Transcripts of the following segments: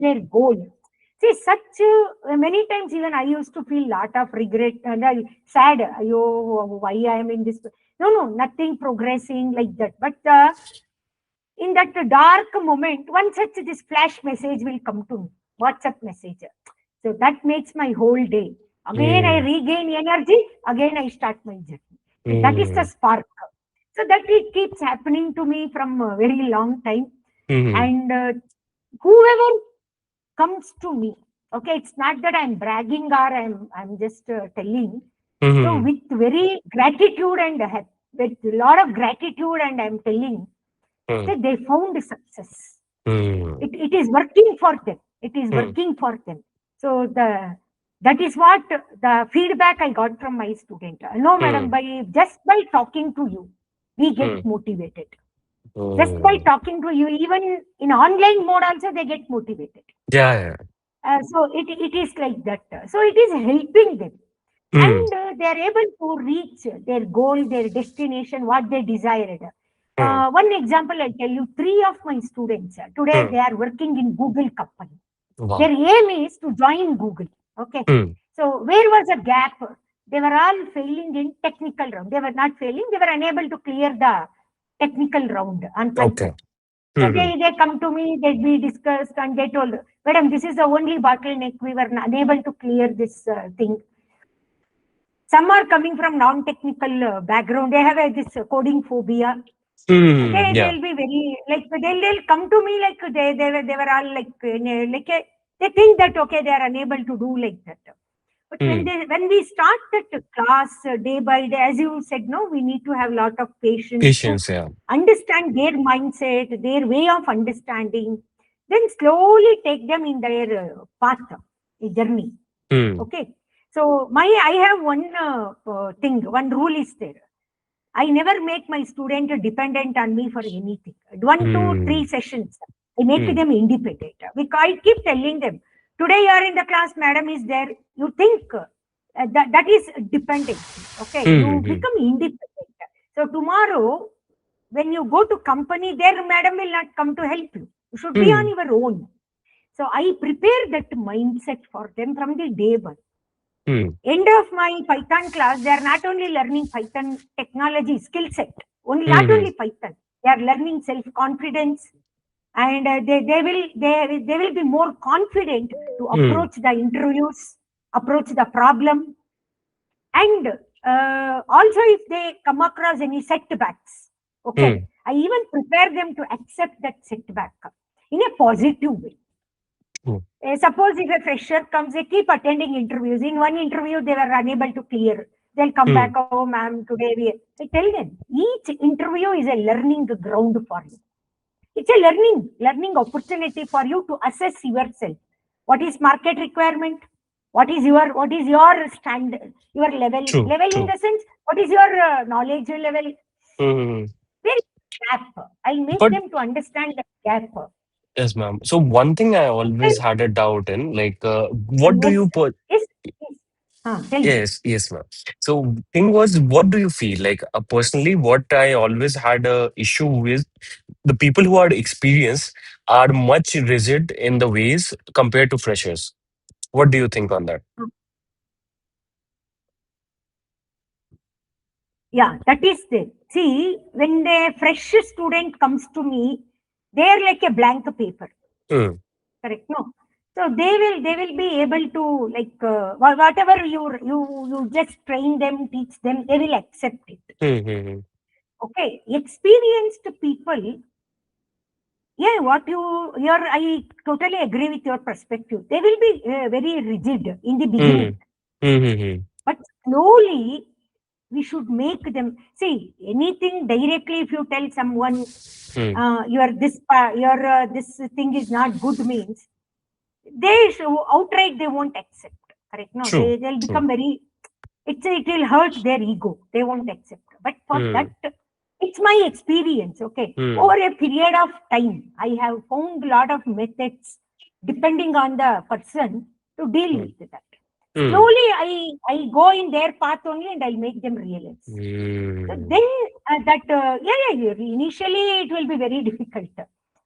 their goal. See, many times even I used to feel lot of regret and sad. Why I am in this? No, nothing progressing like that. But in that dark moment, one such this flash message will come to me, WhatsApp message. So that makes my whole day. Again, I Mm, regain energy. Again, I start my journey. So that is the mm, spark. So that it keeps happening to me from a very long time. mm, And whoever comes to me, okay, it's not that I'm bragging or I'm just telling. So mm, with very gratitude and with a lot of gratitude, and I'm telling mm, that they found success. mm, It is working for them. It is mm, working for them. So that is what the feedback I got from my student. No, madam, mm, by talking to you, we get mm, motivated. Just by mm. talking to you, even in online mode also, they get motivated. Yeah, yeah. So it is like that. So it is helping them, Mm, and they are able to reach their goal, their destination, what they desired. mm, One example I'll tell you. Three of my students today mm. they are working in Google company. Their Wow. aim is to join Google. Okay. Mm. So where was a gap? They were all failing in technical round. They were not failing. They were unable to clear the technical round on Okay. Python. So Mm, they come to me, they'd be discussed, and they told, Madam, this is the only bottleneck. We were unable to clear this thing. Some are coming from non-technical background. They have this coding phobia. yeah. They'll be very like they'll come to me like they were all like they think that okay, they are unable to do like that. But Mm. when we start that class day by day, as you said, no, we need to have a lot of patience to Patience, yeah. understand their mindset, their way of understanding, then slowly take them in their path, a journey. Mm, Okay. So I have one rule is there. I never make my student dependent on me for anything. One, two, three mm, sessions, I make mm, them independent. Because I keep telling them, today you are in the class, madam is there. You think that is dependency. Okay, you mm, become independent. So tomorrow, when you go to company, their madam will not come to help you. You should be on mm, your own. So I prepare that mindset for them from the day one. mm, End of my Python class, they are not only learning Python technology skill set, only not mm, only Python, they are learning self confidence, and they will be more confident to mm, approach the interviews, approach the problem, and also if they come across any setbacks, okay, mm. I even prepare them to accept that setback in a positive way. Mm. Suppose if a fresher comes, they keep attending interviews. In one interview, they were unable to clear. They'll come back, Mm. oh, ma'am, today we. I tell them, each interview is a learning ground for you. It's a learning opportunity for you to assess yourself. What is market requirement? What is your standard, your level? True, Level in true. the sense, what is your knowledge level? Mm. Where is the gap? I'll make But them to understand the gap. yes, ma'am. So one thing I Sometimes, always had a doubt in, like, what do yes, you put? yes, yes. Tell me. Yes, yes, ma'am. So thing was, what do you feel like? Personally, what I always had a issue with the people who are experienced are much rigid in the ways compared to freshers. What do you think on that? Yeah, that is there. See, when the fresh student comes to me, they are like a blank paper. Mm, Correct? No. So they will be able to like whatever you just train them, teach them, they will accept it. mm, mm, Okay. Experienced people, yeah, you're I totally agree with your perspective. They will be very rigid in the beginning, mm, mm, mm, but slowly we should make them see anything directly. If you tell someone mm, your this thing is not good means outright they won't accept. Correct? No, true, they'll true. become very. It will hurt their ego. They won't accept. But for that, Mm, it's my experience. Okay, over mm, a period of time, I have found a lot of methods depending on the person to deal mm, with that. mm, Slowly, I go in their path only, and I'll make them realize. So mm, then initially it will be very difficult.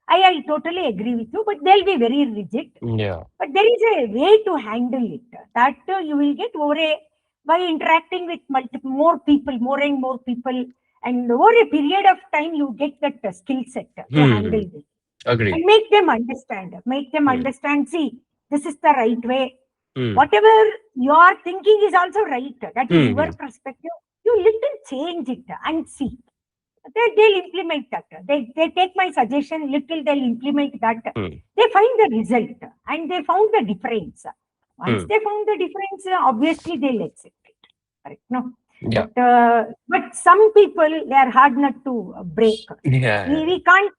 I totally agree with you, but they'll be very rigid. Yeah. But there is a way to handle it that you will get over a by interacting with more people, more and more people, and over a period of time, you get that skill set to Hmm. handle this Agree. and make them understand. Make them Hmm. understand. See, this is the right way. Hmm. Whatever you are thinking is also right. That is Hmm. your perspective. You little change it and see. They'll implement that. They take my suggestion, little they'll implement that. Hmm. They find the result and they found the difference. Once Hmm. they found the difference, obviously they'll accept it. Correct? No. Yeah. But some people they are hard not to break. Yeah. We can't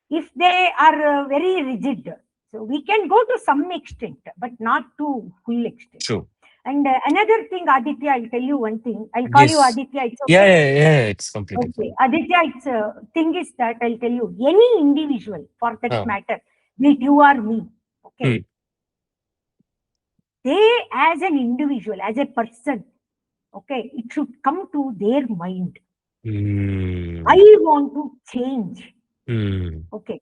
if they are very rigid. So we can go to some extent, but not to full extent. True. And another thing, Aditya, I'll tell you one thing. I'll call you Yes. Aditya. It's Yeah. okay. Yeah. Yeah. It's completely Okay, fine. Aditya, it's thing is that I'll tell you, any individual for that Huh. matter, be it you or me, okay, Hmm. they as an individual, as a person, okay, it should come to their mind. I Hmm. want to change. Hmm. Okay,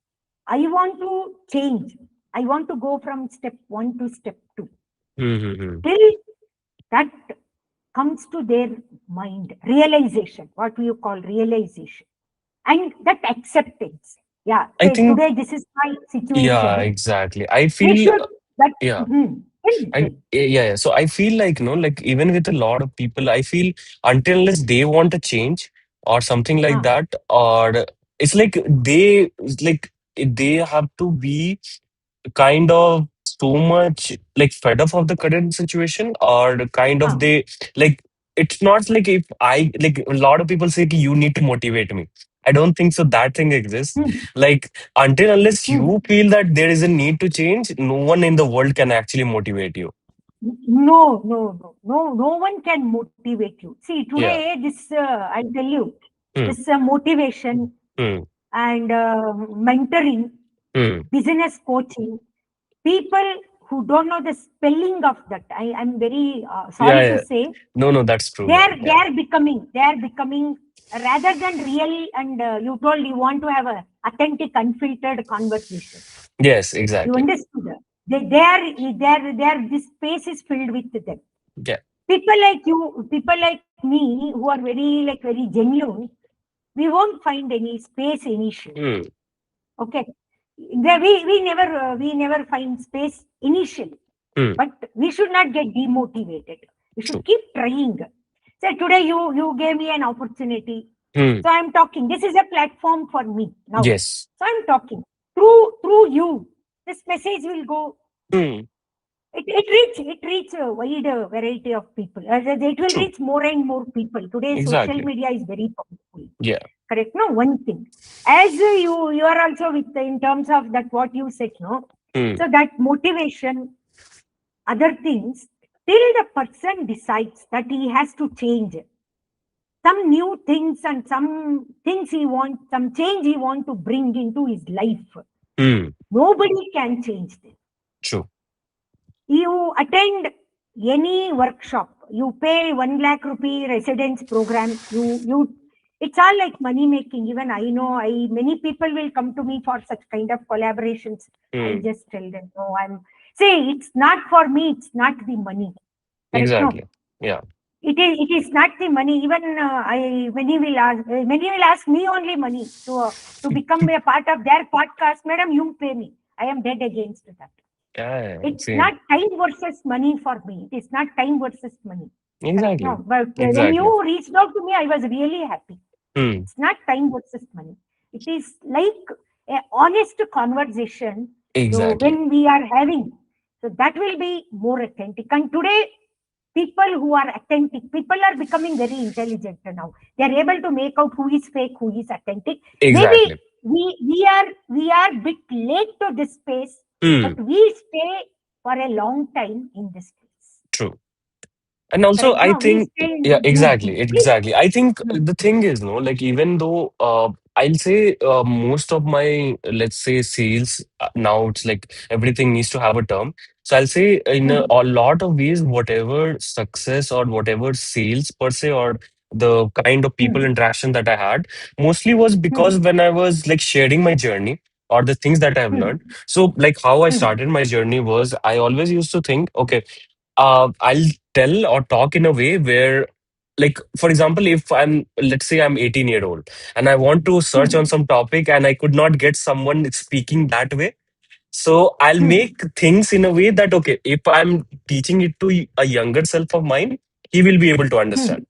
I want to change. I want to go from step one to step two. Hmm. Hmm. Hmm. Till that comes to their mind, realization, what we call realization, and that acceptance. Yeah, I say think. today this is my Yeah. situation. Exactly. I They feel. should that Yeah. tell. Yeah, yeah. So I feel like, like even with a lot of people, I feel until unless they want a change or something like Ah, that, or it's like they have to be kind of so much like fed up of the current situation, or the kind of ah, they like it's not like if I like a lot of people say "Ki you need to motivate me." I don't think so that thing exists. hmm, Like until unless hmm. you feel that there is a need to change, no one in the world can actually motivate you. No, no, no, no, no one can motivate you. See, Yeah. today, this, I tell you, Hmm. this motivation Hmm. and mentoring, Hmm. business coaching, people who don't know the spelling of that, I'm very Yeah, sorry to yeah. say, No, no, that's true, they man. are, they Yeah. are becoming, they are becoming, rather than real, and you told you want to have a authentic, unfiltered conversation. Yes, You exactly. understood? They are, this space is filled with them. Yeah. People like you, people like me, who are very genuine, we won't find any space initially. Hmm. Okay, we never find space initially, Hmm. but we should not get demotivated. We should True. keep trying. So today you gave me an opportunity, Hmm. so I'm talking. This is a platform for me now, Yes. so I'm talking through you. This message will go. Hmm. It reach a wide variety of people. It will True. reach more and more people. Today, social Exactly. media is very powerful. Yeah. Correct? No, one thing. As you are also with in terms of that what you said, no. Hmm. So that motivation, other things, till the person decides that he has to change some new things and some things he wants, some change he want to bring into his life. Hmm. Nobody can change them. True. You attend any workshop, you pay 1 lakh rupee residence program, you it's all like money making. Even I know, I many people will come to me for such kind of collaborations. I Hmm. just tell them, no, I'm say it's not for me, it's not the money. Correct? No, Exactly. Yeah. it is not the money. Even I many will ask me only money to become a part of their podcast. Madam, you pay me. I am dead against that. Yeah. Yeah, It's same. not time versus money for me. It is not time versus money. Correct? Exactly. No. But when Exactly. you reached out to me, I was really happy. Hmm. It's not time versus money. It is like a honest conversation. So Exactly. when we are having, so that will be more authentic. And today, people who are authentic, people are becoming very intelligent now. They are able to make out who is fake, who is authentic. Maybe Exactly. we are bit late to this space, but Hmm. we stay for a long time in this space. True. And also, Correct? I No, we think, stay yeah, in. exactly, Please. exactly. I think Hmm, the thing is, no, like even though I'll say most of my, let's say, sales now, it's like everything needs to have a term. So I'll say in hmm, a lot of ways, whatever success or whatever sales per se, or the kind of people Hmm. interaction that I had, mostly was because Hmm. when I was like sharing my journey or the things that I've learned. Hmm. So like how I Hmm. started my journey was I always used to think, okay, I'll tell or talk in a way where, like, for example, if let's say I'm 18-year-old and I want to search on Hmm. some topic and I could not get someone speaking that way. So I'll Hmm. make things in a way that, okay, if I'm teaching it to a younger self of mine, he will be able to understand. Hmm.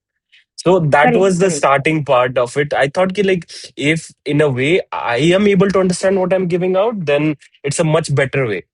So that Correct. was the Correct. starting part of it. I thought, ki, like, if in a way I am able to understand what I'm giving out, then it's a much better way.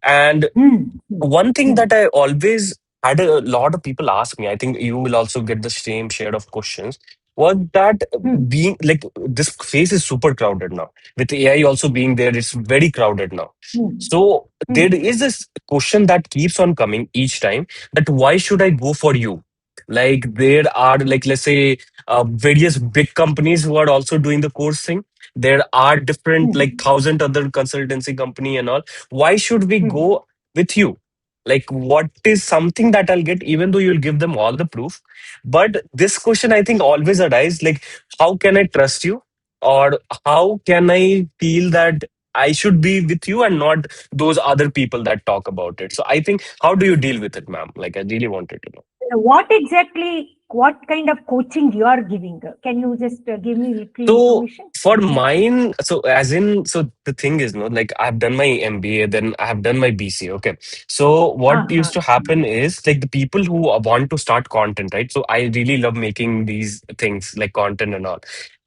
And Hmm. Hmm. one thing Hmm. that I always had a lot of people ask me, I think you will also get the same share of questions, was that Hmm. being like this phase is super crowded now. With AI also being there, it's very crowded now. Hmm. So there Hmm. is this question that keeps on coming each time, that why should I go for you? Like there are, like, let's say various big companies who are also doing the course thing. There are different like Hmm. thousand other consultancy company and all. Why should we Hmm. go with you? Like, what is something that I'll get, even though you'll give them all the proof? But this question, I think, always arises, like, how can I trust you? Or how can I feel that I should be with you and not those other people that talk about it? So I think, how do you deal with it, ma'am? Like, I really wanted to know. What exactly, what kind of coaching you are giving? Can you just give me little So information? for mine, so as in, so the thing is, no, like I've done my MBA, then I have done my BCA. Okay. So what used Uh-huh. to happen is like the people who want to start content, right? So I really love making these things like content and all.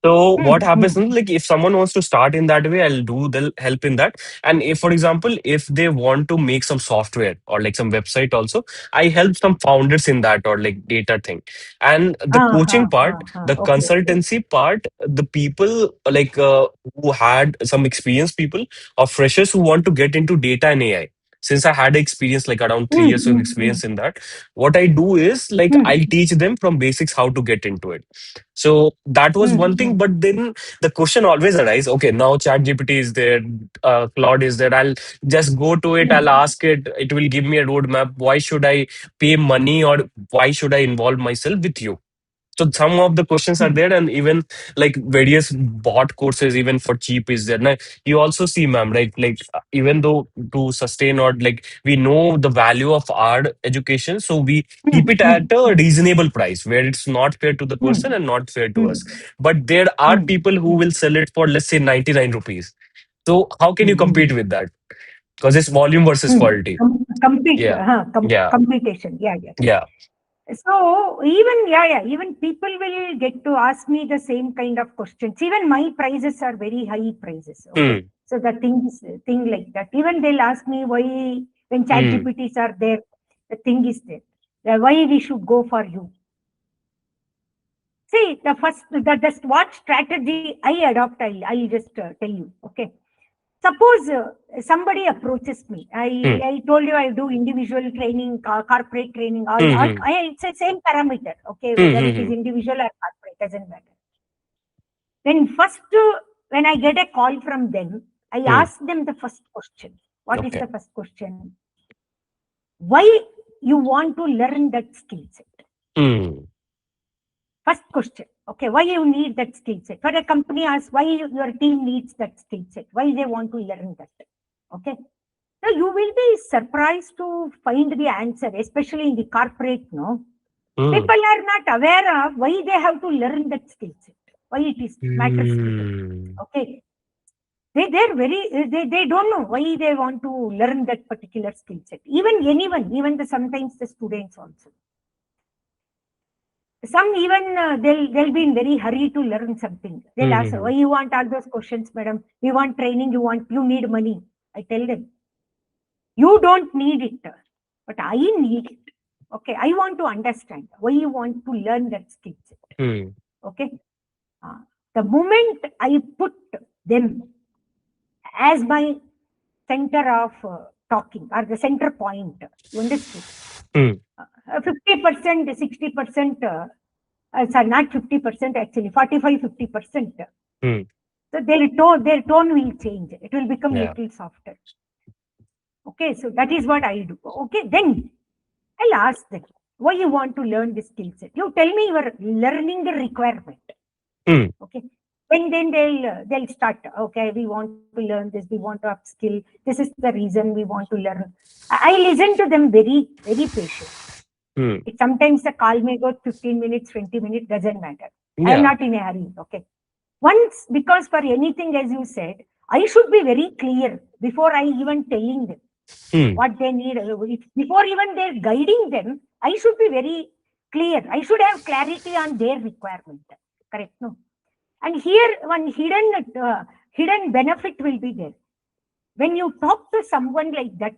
So what Hmm. happens Hmm. is, like, if someone wants to start in that way, I'll do the help in that. And if, for example, if they want to make some software or like some website also, I help some founders in that, or like data thing. And the Uh-huh. coaching part, Uh-huh. the Okay. Okay. consultancy part, the people like who had some experienced people or freshers who want to get into data and AI. Since I had experience like around three Hmm. years of Hmm. Hmm. experience in that, what I do is like Hmm. I'll teach them from basics how to get into it. So that was Hmm. one thing. Hmm. But then the question always arises, okay, now Chat GPT is there, Claude is there. I'll just go to it, I'll Hmm. ask it, it will give me a roadmap. Why should I pay money, or why should I involve myself with you? So some of the questions are Hmm. there, and even like various bought courses, even for cheap, is there. Now you also see, ma'am, right? Like even though to sustain, or like we know the value of our education, so we Hmm. keep it Hmm. at a Hmm. reasonable price where it's not fair to the person Hmm. and not fair to us. Hmm. But there are Hmm. people who Hmm. will sell it for, let's say, 99 rupees. So how can you Hmm. compete with that? Because it's volume versus Hmm. quality. Compete, Yeah. Yeah. competition. Yeah, yeah. Yeah. So even, yeah, yeah, even people will get to ask me the same kind of questions. Even my prices are very high prices. Okay, Hmm. so the thing like that. Even they'll ask me why, when chat Hmm. GPTs are there, the thing is there. Why we should go for you? See, what strategy I adopt. I'll just tell you. Okay, suppose somebody approaches me. Hmm. I told you I do individual training, corporate training, Hmm. Hmm. it's the same parameter. Okay, Hmm. whether Hmm. it is Hmm. individual or corporate, doesn't matter. Then first, when I get a call from them, I Hmm. ask them the first question. What is Okay. the first question? Why you want to learn that skill set? Hmm. First question. Okay, why you need that skill set? For a company asks why your team needs that skill set, why they want to learn that. Okay. So you will be surprised to find the answer, especially in the corporate. No, Hmm. people are not aware of why they have to learn that skill set, why it is matters to them. Hmm. Okay, they're very they don't know why they want to learn that particular skill set. Even anyone, even sometimes the students also. Some even they'll be in very hurry to learn something. They'll ask, Hmm. why you want all those questions, madam? We want training. You need money. I tell them, you don't need it, but I need it. Okay, I want to understand why you want to learn that skill set. Hmm. Okay, uh, the moment I put them as my center of talking, or the center point, you understood? Hmm. 50%, 60%, sorry, not 50%, actually 45, 50%. Hmm. So their tone will change. It will become Yeah. little softer. Okay, so that is what I do. Okay, then I'll ask them. why you want to learn this skill set. You tell me your learning requirement. Hmm. Okay. Then they'll start. Okay, we want to learn this. We want to upskill. This is the reason we want to learn. I listen to them very patient. Hmm. Sometimes the call may go 15 minutes, 20 minutes, doesn't matter. I am Yeah. not in a hurry. Okay. Once, because for anything, as you said, I should be very clear before I even telling them Hmm. what they need. Before even they're guiding them, I should be very clear. I should have clarity on their requirement. Correct? No. And here, one hidden benefit will be there. When you talk to someone like that,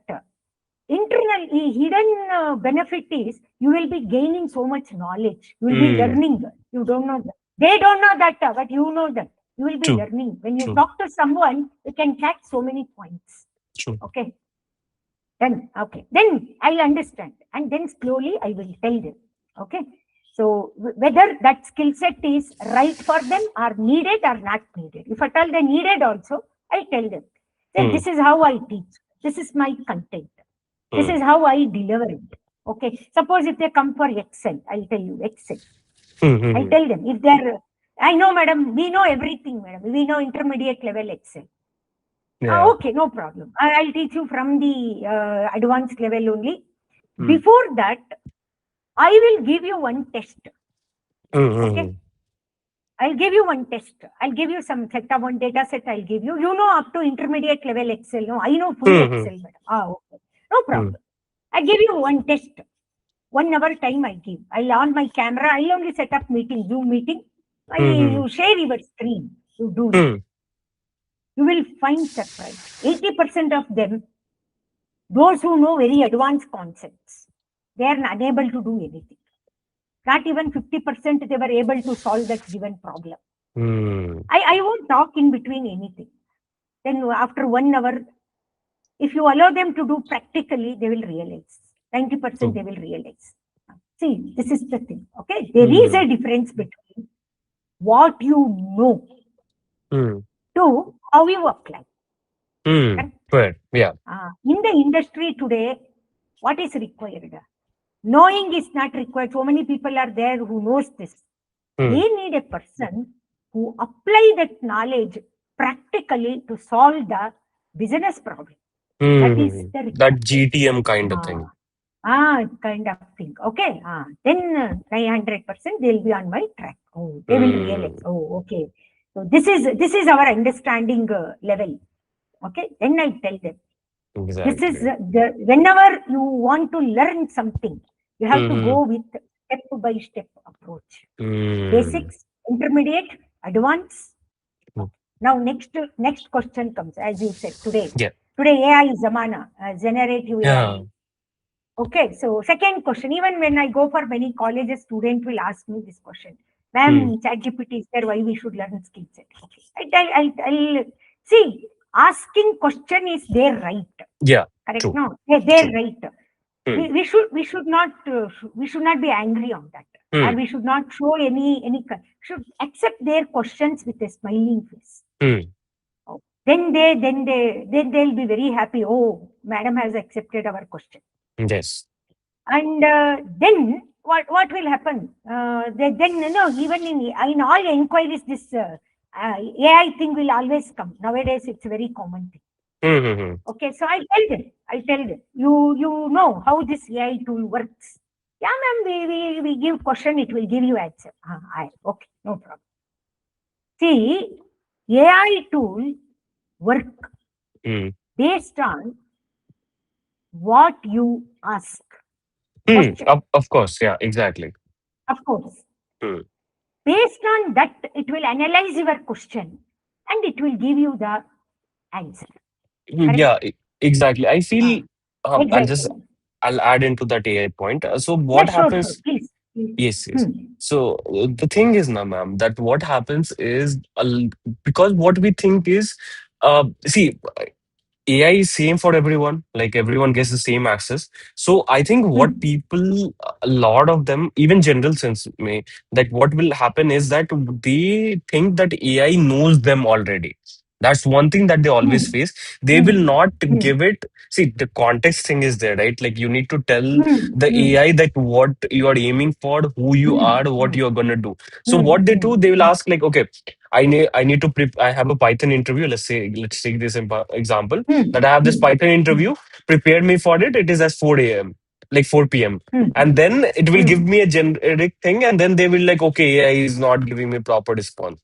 internal hidden benefit is you will be gaining so much knowledge. You will be Hmm. learning. You don't know that. They don't know that, but you know that. You will be True. learning. When you True. talk to someone, you can catch so many points. True. Okay. Then, okay. Then I'll understand. And then slowly I will tell them. Okay. So whether that skill set is right for them or needed or not needed. If at all they needed also, I tell them. Say, Hmm. this is how I teach. This is my content. This Hmm. is how I deliver it. Okay. Suppose if they come for Excel, I'll tell you Excel. Hmm. I'll Hmm. tell them if they're I know, madam, we know everything, madam. We know intermediate level Excel. Yeah. Okay, no problem. I'll teach you from the advanced level only. Hmm. Before that, I will give you one test. Hmm. Hmm. Okay, I'll give you one test. I'll give you some set of one data set. I'll give you. You know up to intermediate level Excel. No, I know full Hmm. Hmm. Excel, madam. Okay, no Hmm. problem. I give you one test. 1 hour time I give. I'll on my camera. I'll only set up meeting, Zoom meeting. Hmm. You share your screen. You do it. Hmm. You will find surprise. 80% of them, those who know very advanced concepts, they are unable to do anything. Not even 50% they were able to solve that given problem. Hmm. I won't talk in between anything. Then after 1 hour, if you allow them to do practically, they will realize. 90% Hmm. they will realize. See, this is the thing. Okay. There is Hmm. a difference between what you know Hmm. to how you apply. Hmm. Correct? Right. Yeah. In the industry today, what is required? Knowing is not required. So many people are there who knows this. Hmm. They need a person who apply that knowledge practically to solve the business problem. That is Hmm. the That requirement. GTM kind of thing. Ah, kind of thing. Okay. Then 900% they'll be on my track. Oh, they will Hmm. realize. Oh, okay. So this is our understanding level. Okay. Then I tell them this is Exactly. the whenever you want to learn something, you have to Hmm. go with step by step approach. Hmm. Basics, intermediate, advanced. Hmm. Okay. Now next question comes, as you said today. Yeah. Today AI is zamana, generative AI. Yeah. Okay, so second question. Even when I go for many colleges, student will ask me this question. Hmm. Ma'am, ChatGPT is there. Why we should learn skill set? Okay, I'll see. Asking question is their right. Yeah. Correct? True. No, they're True. right. Hmm. We should not be angry on that, or Hmm. we should not show should accept their questions with a smiling face. Hmm. Oh, then they'll be very happy. Oh, madam has accepted our question. Yes. And then what will happen? Then even in all inquiries, this AI thing will always come. Nowadays, it's a very common thing. Hmm. Hmm. Hmm. Okay, so I tell them, you know how this AI tool works. Yeah, ma'am, we give question, it will give you answer. Okay, no problem. See, AI tool work Hmm. based on what you ask. Hmm. Question, Of course. Yeah. Exactly. of course. Hmm. Based on that, it will analyze your question and it will give you the answer. Correct? Yeah. Exactly. I Ah, feel. exactly. I'll add into that AI point. So Yeah, what sure, sure. happens? Please. Please. Yes, yes. Hmm. So the thing is, now, ma'am, that what happens is because what we think is, see, AI is same for everyone. Like everyone gets the same access. So I think what Hmm. people, a lot of them, even general sense, may that what will happen is that they think that AI knows them already. That's one thing that they always Hmm. face. They will Hmm. not Hmm. give it. See, the context thing is there, right? Like you need to tell Hmm. the Hmm. AI that what you are aiming for, who you Hmm. are, what Hmm. you are gonna do. So Hmm. what they Hmm. do, they will Hmm. ask like, okay, I need to I have a Python interview. Let's say, let's take this example Hmm. that I have this Hmm. Python Hmm. interview. Prepare me for it. It is at 4 a.m. like 4 p.m. Hmm. And then it will Hmm. give me a generic thing, and then they will like, okay, AI is not giving me proper response.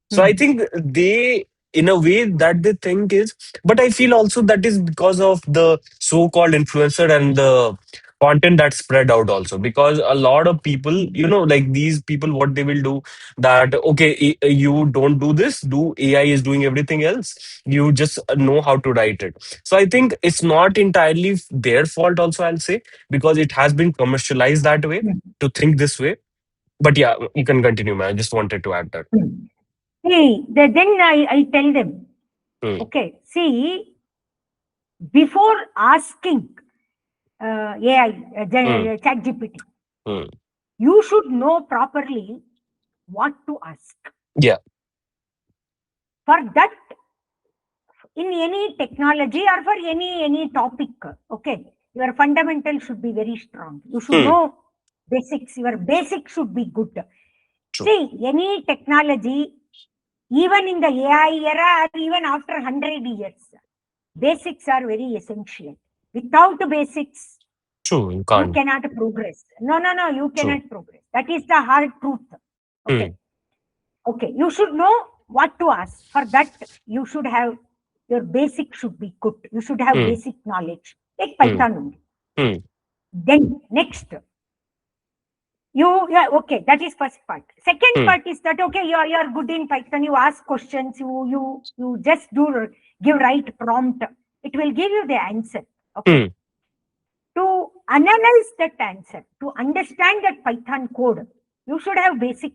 So I Hmm. think they, in a way, that they think is, but I feel also that is because of the so-called influencer and the content that spread out also. Because a lot of people, Hmm. like these people, what they will do that, okay, you don't do this, do AI is doing everything else. You just know how to write it. So I think it's not entirely their fault also, I'll say, because it has been commercialized that way Hmm. to think this way. But yeah, you can continue, man. I just wanted to add that. Hmm. See, then I tell them, Hmm. okay, see, before asking AI, Hmm. ChatGPT, Hmm. you should know properly what to ask. Yeah. For that, in any technology or for any topic, okay, your fundamental should be very strong. You should Hmm. know basics. Your basics should be good. True. See, any technology, even in the AI era or even after 100 years, basics are very essential. Without basics, True. You you can't. cannot progress. No, no, no, you True. cannot progress. That is the hard truth. Okay. Hmm. Okay, you should know what to ask. For that, you should have your basic should be good. You should have Hmm. basic knowledge. Take Hmm. Python only. Hmm. Then next, yeah, okay, that is first part. Second Hmm. part is that okay, you are good in Python. You ask questions. You just do give right prompt. It will give you the answer. Okay. Hmm. To analyze that answer, to understand that Python code, you should have basic.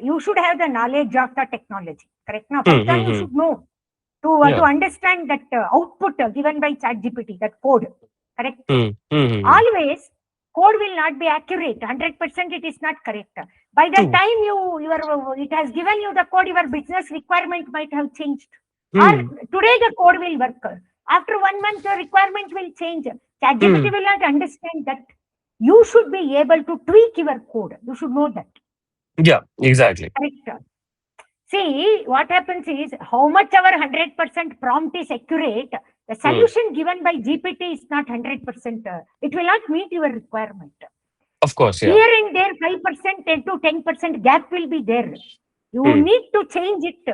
You should have the knowledge of the technology. Correct? Now, Hmm. Python Hmm. you Hmm. should know to Yeah. understand that output given by ChatGPT, that code. Correct? Hmm. Hmm. Hmm. Hmm. Always, code will not be accurate. 100% it is not correct. By the True. time it has given you the code, your business requirement might have changed. Or Hmm. today the code will work. After 1 month, the requirement will change. ChatGPT Hmm. will not understand that. You should be able to tweak your code. You should know that. Yeah. Exactly. Correct. See, what happens is how much our 100% prompt is accurate, the Hmm. solution given by GPT is not 100%. It will not meet your requirement. Of course. Yeah. Here and there, 5% 10 to 10% gap will be there. You Hmm. need to change it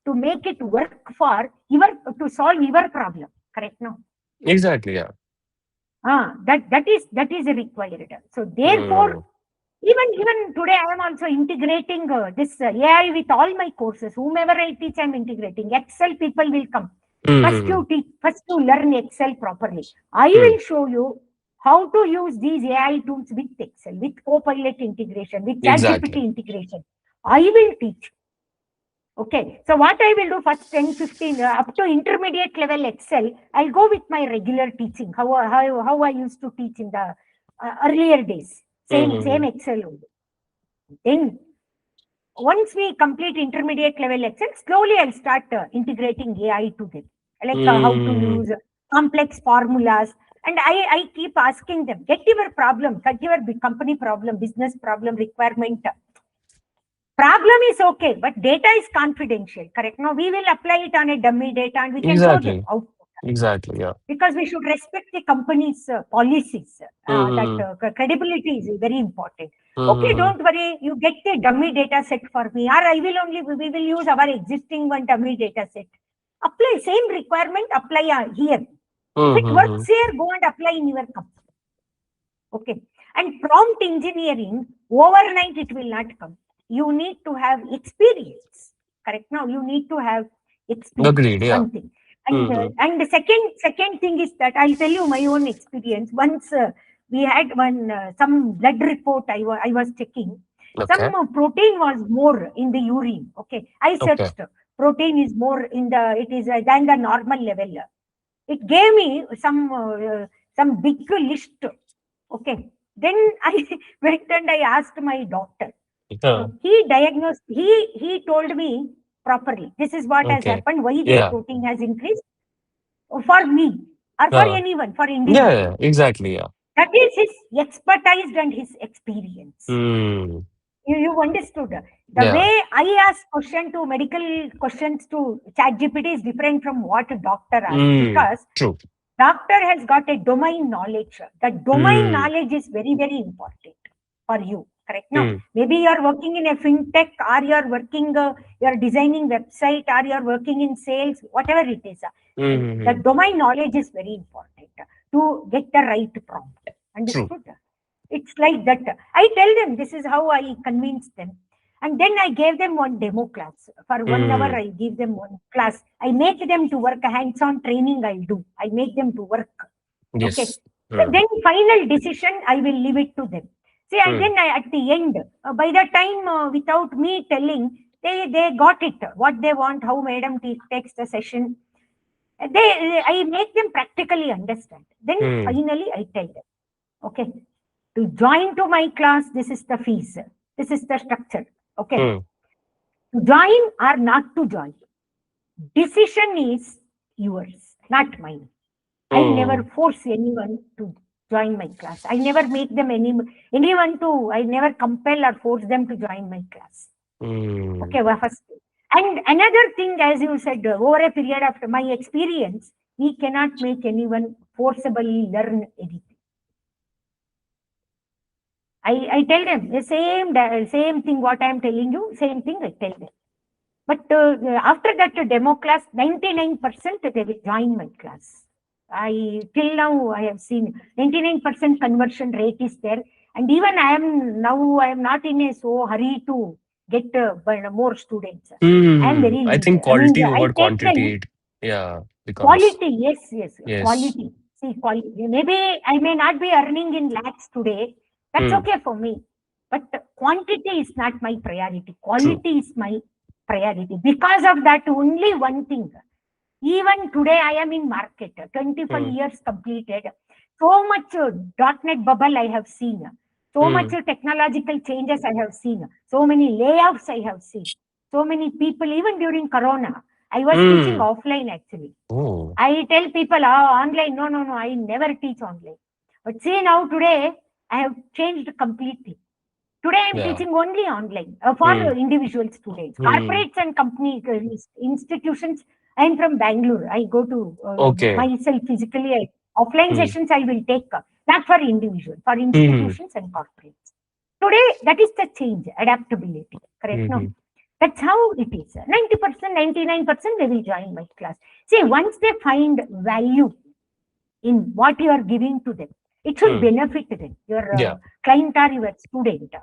to make it work for your to solve your problem. Correct now. Exactly. Yeah. That is required. So therefore, Hmm. even today, I am also integrating this AI with all my courses. Whomever I teach, I am integrating. Excel people will come. Hmm. First, Hmm. you teach. First, you learn Excel properly. I Hmm. will show you how to use these AI tools with Excel, with Copilot integration, with ChatGPT Exactly. integration. I will teach. Okay. So what I will do first 10, 15, up to intermediate level Excel, I'll go with my regular teaching. How I used to teach in the earlier days. Hmm. Same Hmm. Excel only. Then once we complete intermediate level Excel, slowly I'll start integrating AI to them, like how to Hmm. use complex formulas. And I keep asking them, get your problem, get your company problem, business problem, requirement. Problem is okay, but data is confidential. Correct? Now we will apply it on a dummy data and we can show them Exactly. output Exactly. Yeah. because we should respect the company's policies. That Hmm. credibility is very important. Hmm. Okay, Hmm. Hmm. don't worry. You get the dummy data set for me, or I will only we will use our existing one dummy data set. Apply same requirement. Apply here. If Hmm. it Hmm. Hmm. works here, go and apply in your company. Okay, and prompt engineering overnight it will not come. You need to have experience. Correct? Now you need to have Agreed. experience. Yeah. One thing, and Hmm. Hmm. and the second thing is that I'll tell you my own experience. Once we had one some blood report I was checking. Some Okay. protein was more in the urine. Okay, I Okay. searched protein is more in the it is than the normal level. It gave me some big list. Okay. Then I went and I asked my doctor. Yeah. He diagnosed. He told me. properly. This is what has Okay. happened. Why this Yeah. quoting has increased for me or for Uh, anyone, for yeah, individual. yeah, exactly. Yeah. That is his expertise and his experience. Hmm. You understood. The Yeah. way I ask question to medical questions to ChatGPT is different from what a doctor asks Hmm. because True. doctor has got a domain knowledge. The domain Hmm. knowledge is very, very important for you. Correct? Now, Hmm. maybe you are working in a fintech or you are designing website or you are working in sales, whatever it is. The Hmm. domain knowledge is very important to get the right prompt. True. Understood? It's like that. I tell them this is how I convince them. And then I gave them one demo class. For 1 hour, Hmm. I give them one class. I make them to work, a hands on training I do. I make them to work. Okay. Yes. So Hmm. then final decision, I will leave it to them. See, and Hmm. then at the end, by the time, without me telling, they got it. What they want, how madam takes the session. I make them practically understand. Then Hmm. finally, I tell them, okay, to join to my class, this is the fees. This is the structure. Okay. Hmm. To join or not to join. Decision is yours, not mine. I never Hmm. force anyone to join my class. I never make them anyone to. I never compel or force them to join my class. Hmm. Okay, well, first. And another thing, as you said, over a period of my experience, we cannot make anyone forcibly learn anything. I tell them the same thing what I am telling you, same thing I tell them. But after that demo class, 99% they will join my class. I till now I have seen 99% conversion rate is there, and even I am not in a so hurry to get more students. I am Hmm. very I lean. think I mean, quality I over take the quantity, yeah, becomes. quality, yes, yes, Yes. quality. See, quality. Maybe I may not be earning in lakhs today. That's Hmm. okay for me. But quantity is not my priority. True. Quality is my priority. Because of that, only one thing. Even today, I am in market. 25 Hmm. years completed. So much .NET bubble I have seen. So much Hmm. technological changes I have seen. So many layoffs I have seen. So many people, even during Corona, I was teaching Hmm. offline actually. Oh. I tell people, online, no, no, no, I never teach online. But see now today, I have changed completely. Today I'm Yeah. teaching only online for Hmm. individual students, Hmm. corporates and company institutions. I'm from Bangalore. I go to Okay. myself physically. Offline Hmm. sessions I will take, not for individual, for Hmm. institutions and corporates. Today, that is the change, adaptability. Correct? No, Hmm. that's how it is. 90%, 99%, they will join my class. See, once they find value in what you are giving to them, it should Hmm. benefit them, your Yeah. client or your student.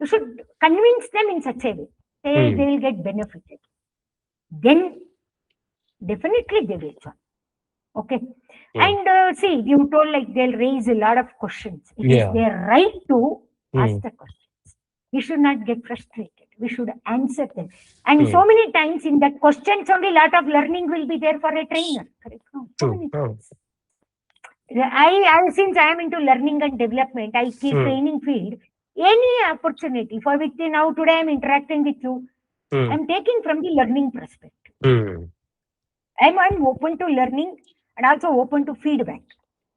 You should convince them in such a way they Hmm. will get benefited. Then definitely they will join. Okay. Hmm. And see, you told like they'll raise a lot of questions. It is Yeah. their right to ask Hmm. the questions. We should not get frustrated. We should answer them. And Hmm. so many times in that questions only lot of learning will be there for a trainer. Correct? No, so True. many Oh. times. I since I am into learning and development, I keep Hmm. training field. Any opportunity for which now today I'm interacting with you, Hmm. I'm taking from the learning perspective. Hmm. I'm open to learning and also open to feedback,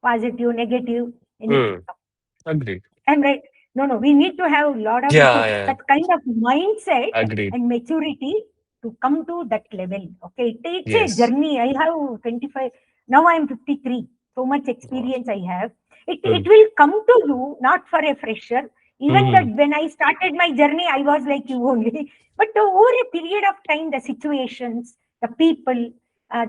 positive, negative, anything. Hmm. Agreed. I'm right. No, no, we need to have a lot of Yeah. Yeah. that kind of mindset Agreed. and maturity to come to that level. Okay, it's a Yes. journey. I have 25, now I'm 53. So much Wow. experience I have. It Hmm. will come to you, not for a fresher. Even that Hmm. when I started my journey, I was like you only. But over a period of time, the situations, the people,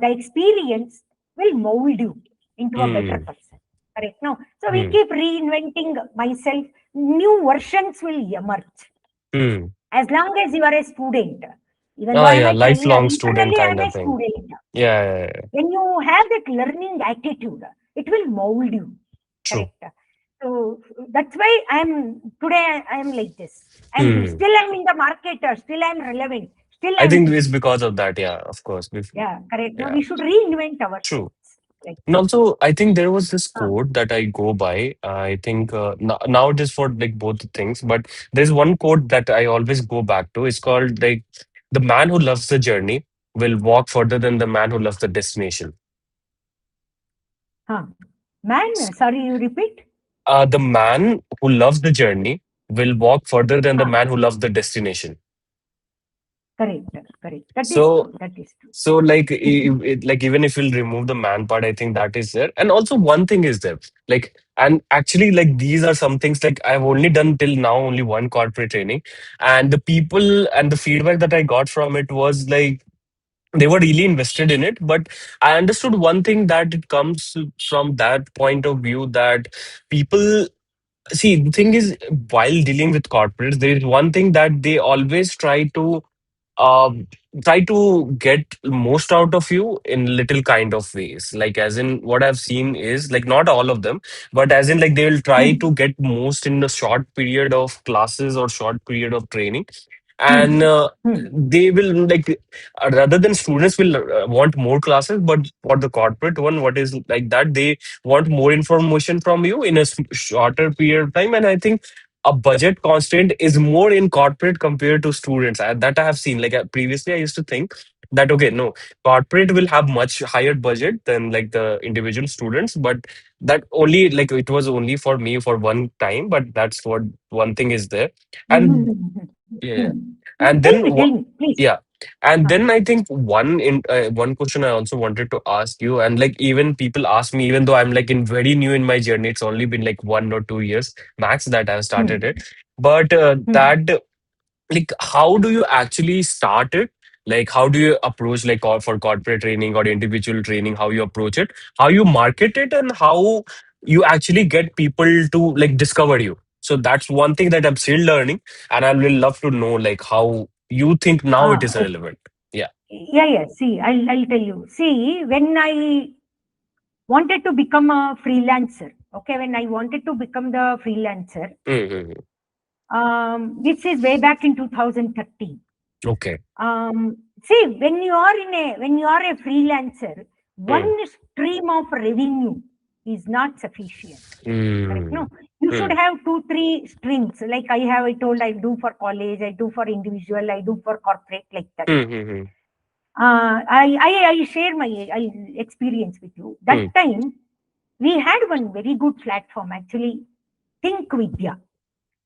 the experience will mold you into a better Hmm. person. Correct? No. So we Hmm. keep reinventing myself. New versions will emerge. Hmm. As long as you are a student, even though Ah, I am yeah. a trainer, Lifelong student internally I kind am a of thing. student. Yeah. Yeah. Yeah. When you have that learning attitude, it will mold you. True. Correct. So that's why today I am like this. I'm Hmm. still I'm in the market, still I'm relevant, still I I'm think this. it's because of that. Yeah. Of course. Yeah, correct. No, Yeah. we should reinvent True. ourselves like And that. also, I think there was this Ah, quote that I go by. I think now it is for like both the things, but there's one quote that I always go back to. It's called like the man who loves the journey will walk further than the man who loves the destination. Huh. Man, sorry, you repeat? The man who loves the journey will walk further than the Huh. man who loves the destination. Correct, correct. That is So, true. That is true. so like, Mhm. like even if we'll remove the man part, I think that is there. And also one thing is there, like, and actually, like these are some things like I've only done till now only one corporate training, and the people and the feedback that I got from it was like they were really invested in it. But I understood one thing that it comes from that point of view that people see, the thing is, while dealing with corporates, there is one thing that they always um, try to get most out of you in little kind of ways. Like, as in, what I've seen is like not all of them, but as in, like they will try to Mhm. get most in a short period of classes or short period of training. Mhm. And Mhm. they will like rather than students will want more classes, but for the corporate one, what is like that they want more information from you in a shorter period of time. And I think a budget constraint is more in corporate compared to students. That I have seen. Like previously, I used to think that okay, no, corporate will have much higher budget than like the individual students, but that only like it was only for me for one time. But that's what one thing is there, and Mhm. yeah, yeah. Mhm. And Tell then me, please. yeah, and Huh. then I think one question I also wanted to ask you, and like even people ask me, even though I'm like in very new in my journey, it's only been like 1 or 2 years max that I've started it, Mhm. but Mhm. that like how do you actually start it? Like how do you approach like for corporate training or individual training? How you approach it? How you market it? And how you actually get people to like discover you? So that's one thing that I'm still learning, and I will love to know like how you think now it is Okay. relevant. Yeah. Yeah, yeah. See, I'll tell you. See, when I wanted to become a freelancer, okay, when I wanted to become the freelancer, Mm-hmm. this is way back in 2013. Okay. See, when you are a freelancer, one Mm. stream of revenue is not sufficient. Correct? No, Mm. you should Mm. have two, three streams. Like I told, I do for college, I do for individual, I do for corporate, like that. Mm-hmm. I share my experience with you. That Mm. time we had one very good platform actually, Think Vidya.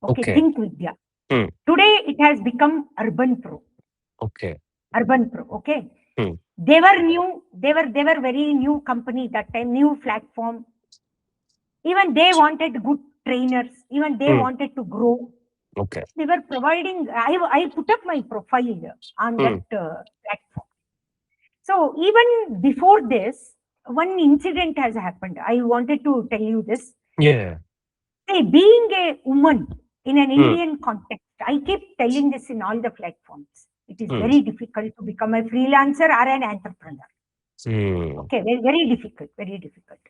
Okay, Okay. Think Vidya. Mm. Today it has become Urban Pro. Okay. Urban Pro. Okay, Mm. they were new. They were very new company that time, new platform. Even they wanted good trainers. Even they Mm. wanted to grow. Okay. They were providing. I put up my profile on that Mm. platform. So even before this, one incident has happened. I wanted to tell you this. Yeah. See, being a woman in an Mm. Indian context, I keep telling this in all the platforms. It is Mm. very difficult to become a freelancer or an entrepreneur. Mm. Okay, very, very difficult, very difficult.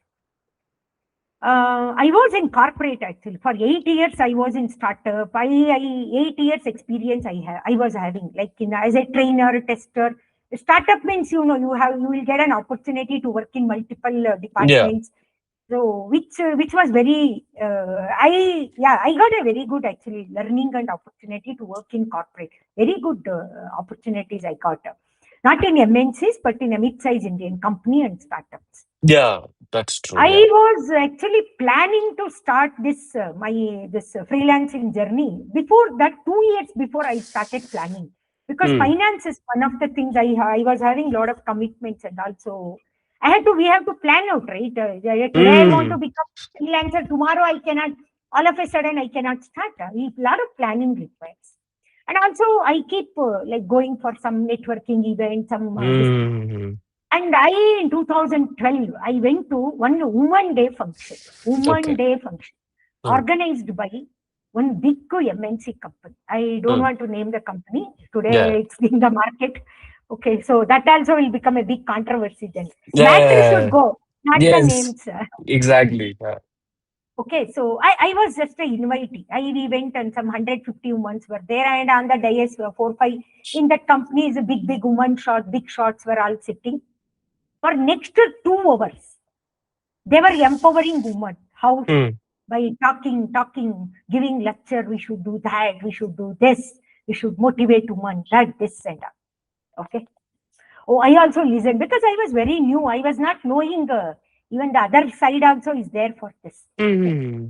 I was in corporate actually for 8 years. I was in startup. 8 years experience I was having like as a trainer, tester. Startup means you will get an opportunity to work in multiple Yeah. departments. So which was very I got a very good actually learning and opportunity to work in corporate. Very good opportunities I got. Not in MNCs but in a mid-sized Indian company and startups. Yeah. That's true. I Yeah. was actually planning to start this freelancing journey before that 2 years before I started planning because Mm. finance is one of the things I was having a lot of commitments and also we have to plan out, right. Today I want to Mm. become freelancer, tomorrow I cannot, all of a sudden I cannot start. A lot of planning requires, and also I keep like going for some networking events, some this. Mm. And in 2012, I went to one Woman Okay. Day function, Mm. organized by one big MNC company. I don't Mm. want to name the company. Yeah. Today it's in the market. Okay, so that also will become a big controversy then. Yeah. Matter should Yeah. go, not the Yes. names. Exactly. Yeah. Okay, so I was just a invitee. We went and some 150 women were there, and on the dais were 4, 5. In that company is a big big shots were all sitting. For next 2 hours, they were empowering women. How? Mm. By talking, giving lecture. We should do that. We should do this. We should motivate women. That, this, and that. Okay. Oh, I also listened because I was very new. I was not knowing even the other side also is there for this. Okay. Mm-hmm.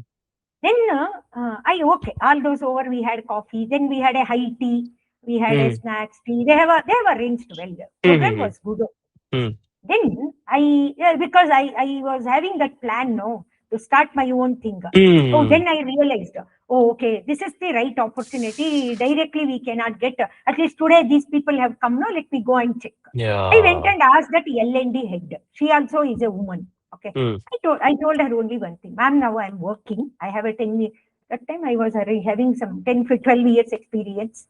Then okay, all those over. We had coffee. Then we had a high tea. We had a snacks tea. They have arranged well. The program Mm-hmm. was good. Then because I was having that plan, no, to start my own thing. Oh, Mm-hmm. then I realized, oh, okay, this is the right opportunity. Directly we cannot get. At least today these people have come. No, let me go and check. I went Yeah. and asked that L&D head. She also is a woman. Okay, Mm. I told her only one thing, ma'am. Now I'm working. I have a 10 year. That time I was having some 10 to 12 years experience.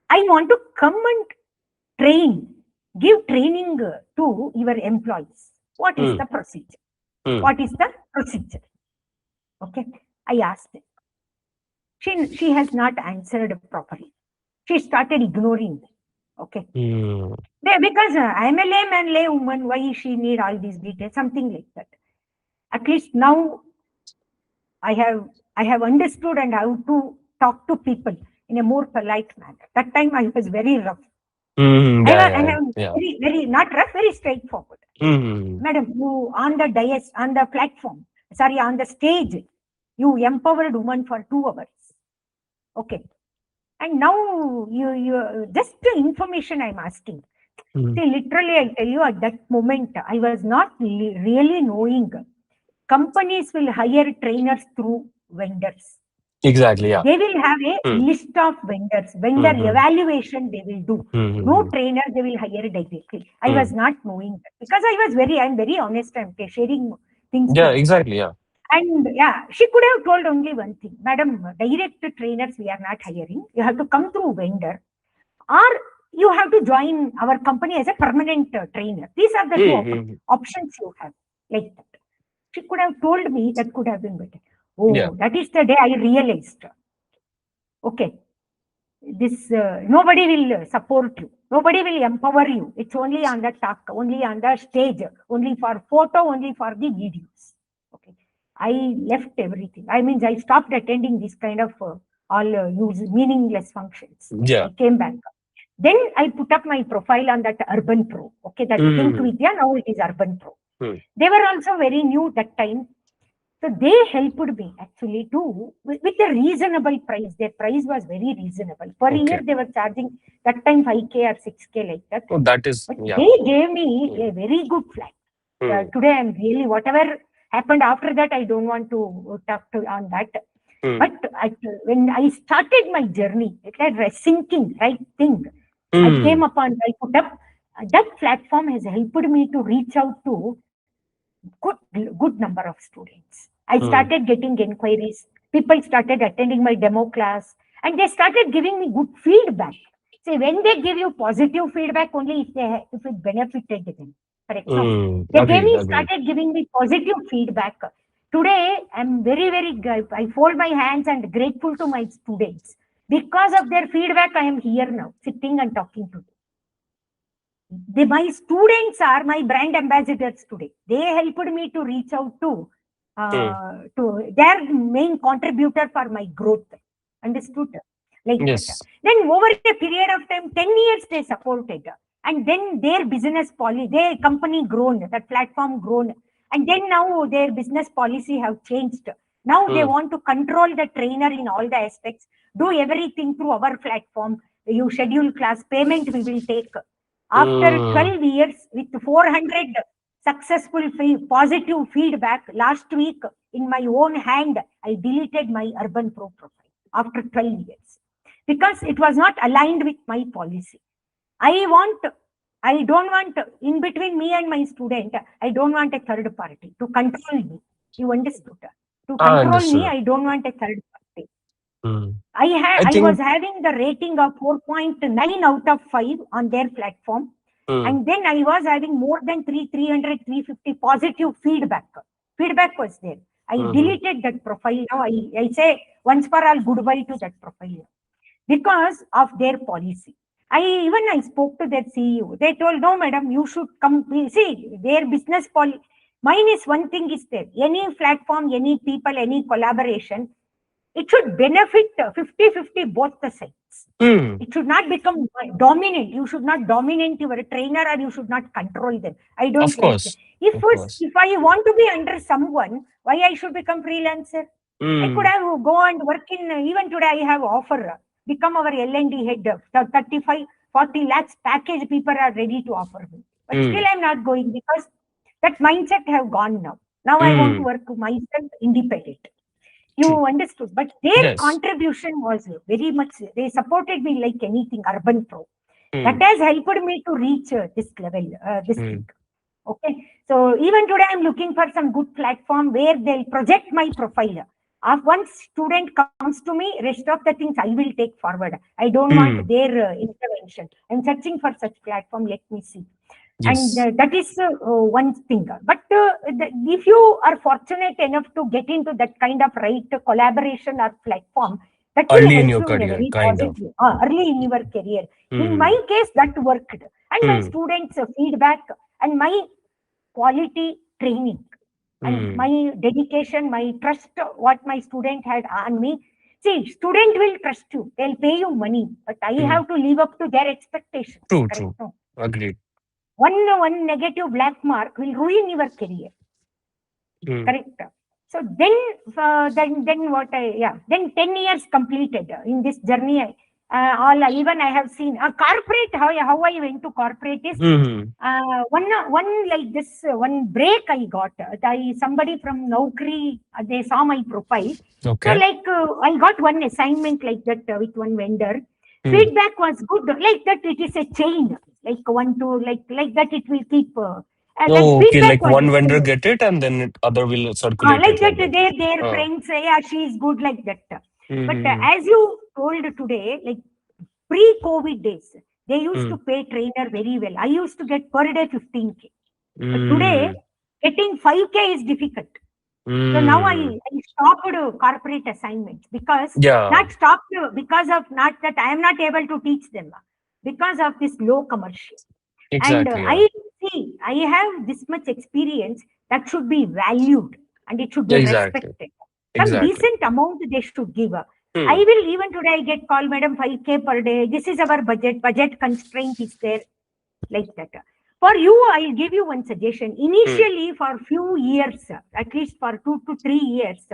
I want to come and give training to your employees. What is Mm. the procedure? Mm. What is the procedure? Okay. I asked her. She has not answered properly. She started ignoring me. Okay. Mm. Because I'm a layman, lay woman, why she need all these details? Something like that. At least now I have I have understood and how to talk to people in a more polite manner. That time I was very rough. Mm. Yeah, yeah, I yeah. am Yeah. very not rough, very straightforward. Mm. Madam, you on the dais, on the platform, sorry, on the stage, you empowered woman for 2 hours. Okay. And now you just the information I'm asking. Mm. See, literally, I tell you at that moment, I was not really knowing companies will hire trainers through vendors. Exactly, yeah. They will have a Mm. list of vendors, vendor Mm-hmm. evaluation they will do. No Mm-hmm. trainer they will hire directly. I was Mm. not knowing that because I'm very honest. I'm sharing things to Yeah, you. exactly, yeah. And yeah, she could have told only one thing, Madam, direct trainers we are not hiring. You have to come through vendor, or you have to join our company as a permanent trainer. These are the two Mm-hmm. options you have. Like that. She could have told me that could have been better. Yeah. Oh, that is the day I realized. Okay, this nobody will support you, nobody will empower you. It's only on the talk, only on the stage, only for photo, only for the videos. Okay, I left everything. I mean, I stopped attending this kind of all use meaningless functions. Yeah. I came back. Then I put up my profile on that Urban Pro. Okay, that Think Mm. Vidya, now it is Urban Pro. Mm. They were also very new that time. So they helped me actually too with a reasonable price. Their price was very reasonable. Per year Okay. they were charging that time 5K or 6K like that. Oh, that is, But yeah. they gave me Mm. a very good flat. Mm. Today I'm really whatever happened after that I don't want to talk to on that. Mm. But when I started my journey, it was a sinking right thing. I came Mm. upon, I put up that platform has helped me to reach out to good number of students. I Mm. started getting inquiries. People started attending my demo class and they started giving me good feedback. See, when they give you positive feedback, only if it benefited them. Correct? No. Mm. They gave Agreed, me agreed. started giving me positive feedback. Today, I'm I fold my hands and grateful to my students. Because of their feedback, I am here now, sitting and talking to you. My students are my brand ambassadors today. They helped me to reach out Mm. to their main contributor for my growth. Understood? Like that. Yes. Then over a period of time, 10 years they supported. And then their business policy, their company grown, that platform grown. And then now their business policy have changed. Now they Mm. want to control the trainer in all the aspects, do everything through our platform. You schedule class, payment we will take. After Mm. 12 years, with 400 successful positive feedback, last week in my own hand, I deleted my Urban Pro profile after 12 years because it was not aligned with my policy. I want, I don't want, in between me and my student, I don't want a third party to control me. You understood? To I control me, understood. I don't want a third party. Mm. I I I was think. having the rating of 4.9 out of 5 on their platform. Mm. And then I was having more than 300, 350 positive feedback. Feedback was there. I Mm-hmm. deleted that profile. Now I say once for all goodbye to that profile because of their policy. I spoke to their CEO. They told, no, madam, you should come. See, their business policy. Mine is one thing is there. Any platform, any people, any collaboration, it should benefit 50-50 both the sides. Hmm. It should not become dominant. You should not dominate your trainer, or you should not control them. I Of don't like that. course. Of course. If I want to be under someone, why I should become freelancer? I could Hmm. have go and work in, even today I have offer, become our L&D head, 35, 40 lakhs package people are ready to offer me. But still Hmm. I'm not going because that mindset have gone now. Now I want to Hmm. work myself independent. True. You understood. But their Yes. contribution was very much, they supported me like anything, Urban Pro. That Hmm. has helped me to reach this level, this Hmm. thing. Okay. So even today, I'm looking for some good platform where they'll project my profile. Once student comes to me, rest of the things I will take forward. I don't want Hmm. their intervention. I'm searching for such platform. Let me see. And Yes. that is one thing. But if you are fortunate enough to get into that kind of right collaboration or platform, that will Early in help your you in a career, very kind of. positive, early in your career. In my Hmm. case, that worked. And my Hmm. students' feedback and my quality training and Hmm. my dedication, my trust, what my student had on me. See, student will trust you. They'll pay you money, but I Hmm. have to live up to their expectations. True. Correct? True. No. Agreed. One negative black mark will ruin your career. Hmm. Correct. So then what I, yeah, then 10 years completed in this journey. All even I have seen a corporate, how I went to corporate is Hmm. one like this one break I got. Somebody from Naukri, they saw my profile. So Okay. like I got one assignment like that with one vendor. Hmm. Feedback was good. Like that, it is a chain. Like one to like that, it will keep. That Oh, okay. feedback Like was one vendor excellent. get it, and then other will circulate Like it that, like that. their Uh. friends say, yeah, she is good like that. But Hmm. as you told today, like pre-COVID days, they used Hmm. to pay trainer very well. I used to get per day 15K. But today, Hmm. getting 5K is difficult. So now Hmm. I stopped corporate assignments because Yeah. not stopped because of not that I am not able to teach them, because of this low commercial. And Exactly. Yeah. I see, I have this much experience that should be valued and it should be Exactly. respected. Some Exactly. decent amount they should give. I Hmm. will even today I get call, madam, 5K per day. This is our budget. Budget constraint is there, like that. For you, I'll give you one suggestion. Hmm. Initially, for few years, at least for 2 to 3 years,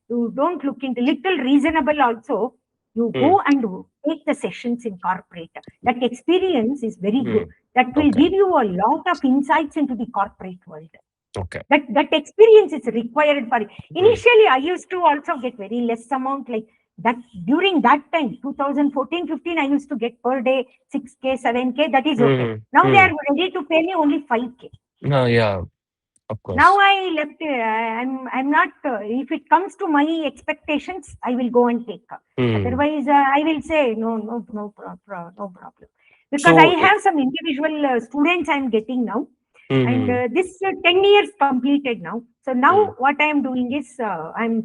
you don't look into little reasonable also. You Hmm. go and take the sessions in corporate. That experience is very good. Hmm. That will Okay. give you a lot of insights into the corporate world. Okay. That experience is required for. Hmm. Initially I used to also get very less amount like that. During that time 2014-15, I used to get per day 6K 7K, that is okay. Hmm. Now they Hmm. are ready to pay me only 5K. No, yeah, of Now course. I left, I'm not, if it comes to my expectations I will go and take, Hmm. otherwise I will say no, no problem, because I So, have some individual students I'm getting now. And hmm. this 10 years completed now. So now Hmm. what I am doing is I'm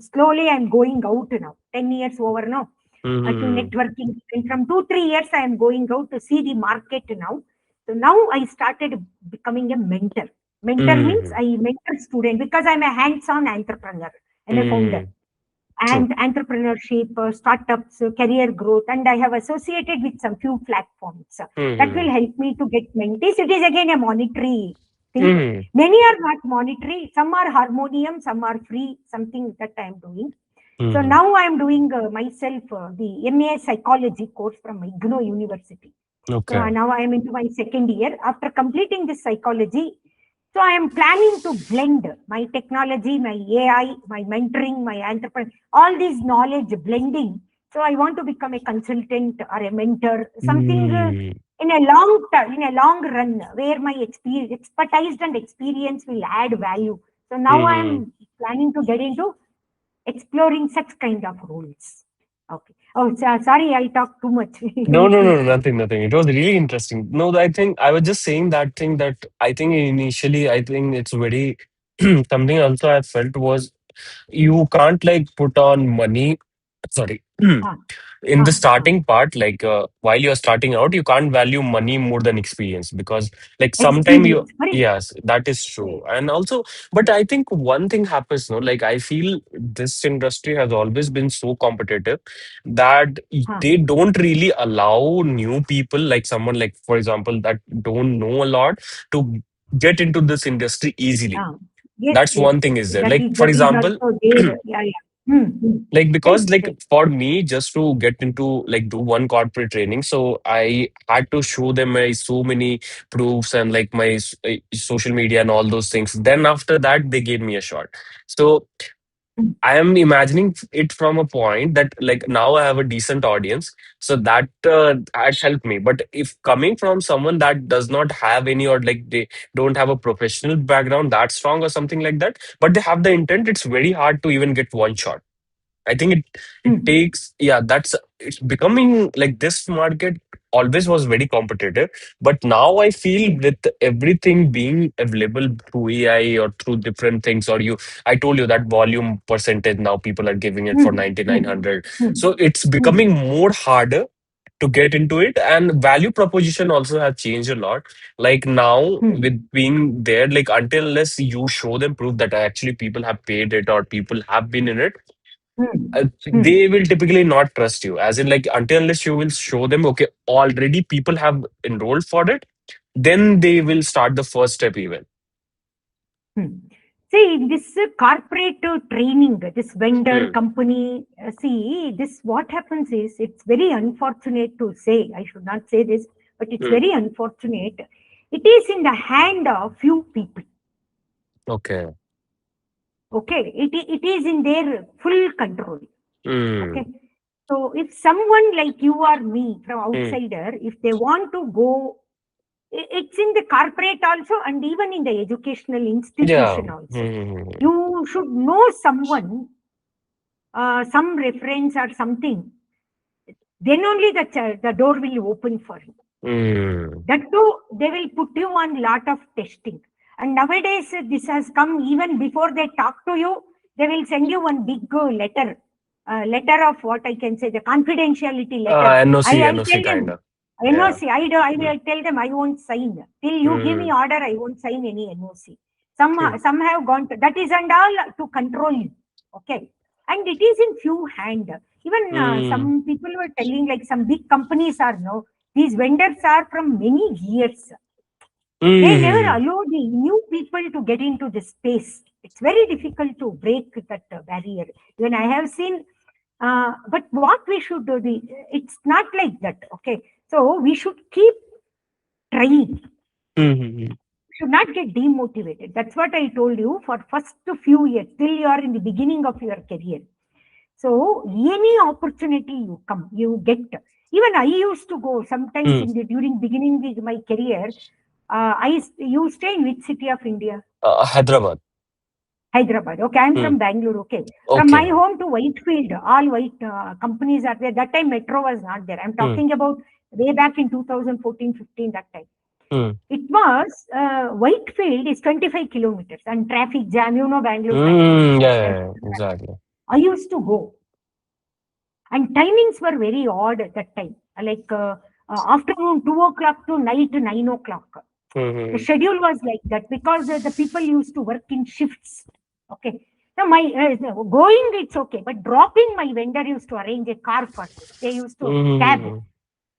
going out now. 10 years over now, to Hmm. networking. And from 2 3 years I am going out to see the market now. So now I started becoming a mentor. Mentor means Hmm. I mentor student because I'm a hands-on entrepreneur. I'm a founder. Hmm. True. And entrepreneurship, startups, career growth, and I have associated with some few platforms that will Hmm. help me to get mentees. It is again a monetary thing. Hmm. Many are not monetary, some are harmonium, some are free, something that I am doing. So Hmm. now I am doing myself the MA psychology course from IGNO University. So Okay. now I am into my second year. After completing this psychology, so I am planning to blend my technology, my AI, my mentoring, my entrepreneur, all these knowledge blending. So I want to become a consultant or a mentor, something Hmm. in a long run where my experience, expertise and experience will add value. So now I Hmm. am planning to get into exploring such kind of roles. Okay. Oh, sorry, I talked too much. No, no, Please. no, nothing, nothing. It was really interesting. No, I think I was just saying that thing that I think initially, I think it's very something also I felt was you can't like put on money sorry. Ah, In the ah, ah. starting part, like while you're starting out, you can't value money more than experience, because like sometime you, Experience, correct. yes, that is true. Correct. And also, but I think one thing happens, no, like I feel this industry has always been so competitive that Ah, they don't really allow new people, like someone like, for example, that don't know a lot, to get into this industry easily. ah. Yes, That's yes, one thing yes. is there. Like, for That is example, also there. Yeah, yeah. Hmm, hmm. like Right, because like right. for me, just to get into like do one corporate training, so I had to show them my so many proofs and like my social media and all those things. Then after that they gave me a shot. So Hmm, I am imagining it from a point that like now I have a decent audience, so that that helped me. But if coming from someone that does not have any, or like they don't have a professional background that strong or something like that, but they have the intent, it's very hard to even get one shot. I think it hmm, takes, yeah, that's it's becoming like this market always was very competitive, but now I feel hmm, with everything being available through AI or through different things, or you, I told you that volume percentage now people are giving it hmm, for hmm, 9900. hmm, So it's hmm, becoming more harder to get into it, and value proposition also has changed a lot. Like now hmm, with being there, like until unless you show them proof that actually people have paid it or people have been in it, hmm, hmm, they will typically not trust you. As in, like, until unless you will show them, okay, already people have enrolled for it, then they will start the first step even. hmm. See, this corporate training, this vendor Hmm. company, see, this what happens is it's very unfortunate to say. I should not say this, but it's Hmm. very unfortunate. It is in the hand of few people. Okay. Okay, it is in their full control. Hmm. Okay, so if someone like you or me from Hmm. outsider, if they want to go, it's in the corporate also and even in the educational Yeah. institution also. Hmm. You should know someone, some reference or something. Then only the door will open for you. Hmm. That too, they will put you on lot of testing. And nowadays, this has come even before they talk to you, they will send you one big letter, letter of what I can say, the confidentiality letter. NOC, I NOC tell kind them, of. Yeah. NOC, I Hmm. will tell them I won't sign. Till you give me Hmm. order, I won't sign any NOC. Some, Hmm. some have gone to, that is and all to control you. Okay. And it is in few hand. Even Hmm. some people were telling like some big companies are no, these vendors are from many years. They never Hmm. allow the new people to get into the space. It's very difficult to break that barrier. When I have seen, but what we should do, it's not like that. Okay, so we should keep trying. Hmm. Should not get demotivated. That's what I told you for first few years till you are in the beginning of your career. So any opportunity you come, you get. Even I used to go sometimes Hmm. in the during beginning of my career. You stay in which city of India? Hyderabad. Hyderabad. Okay, I'm Hmm. from Bangalore. Okay, from my Okay. home to Whitefield, all white companies are there. That time metro was not there. I'm Hmm. talking about way back in 2014-15. That time Hmm. it was Whitefield is 25 kilometers and traffic jam. You know Bangalore traffic Hmm. jam. Yeah, yeah, Bangalore yeah, traffic. exactly. I used to go. And timings were very odd at that time, like afternoon 2 o'clock to night 9 o'clock. The Hmm. schedule was like that because the people used to work in shifts. Okay. So my going it's okay, but dropping my vendor used to arrange a car for me. They used to cab Hmm.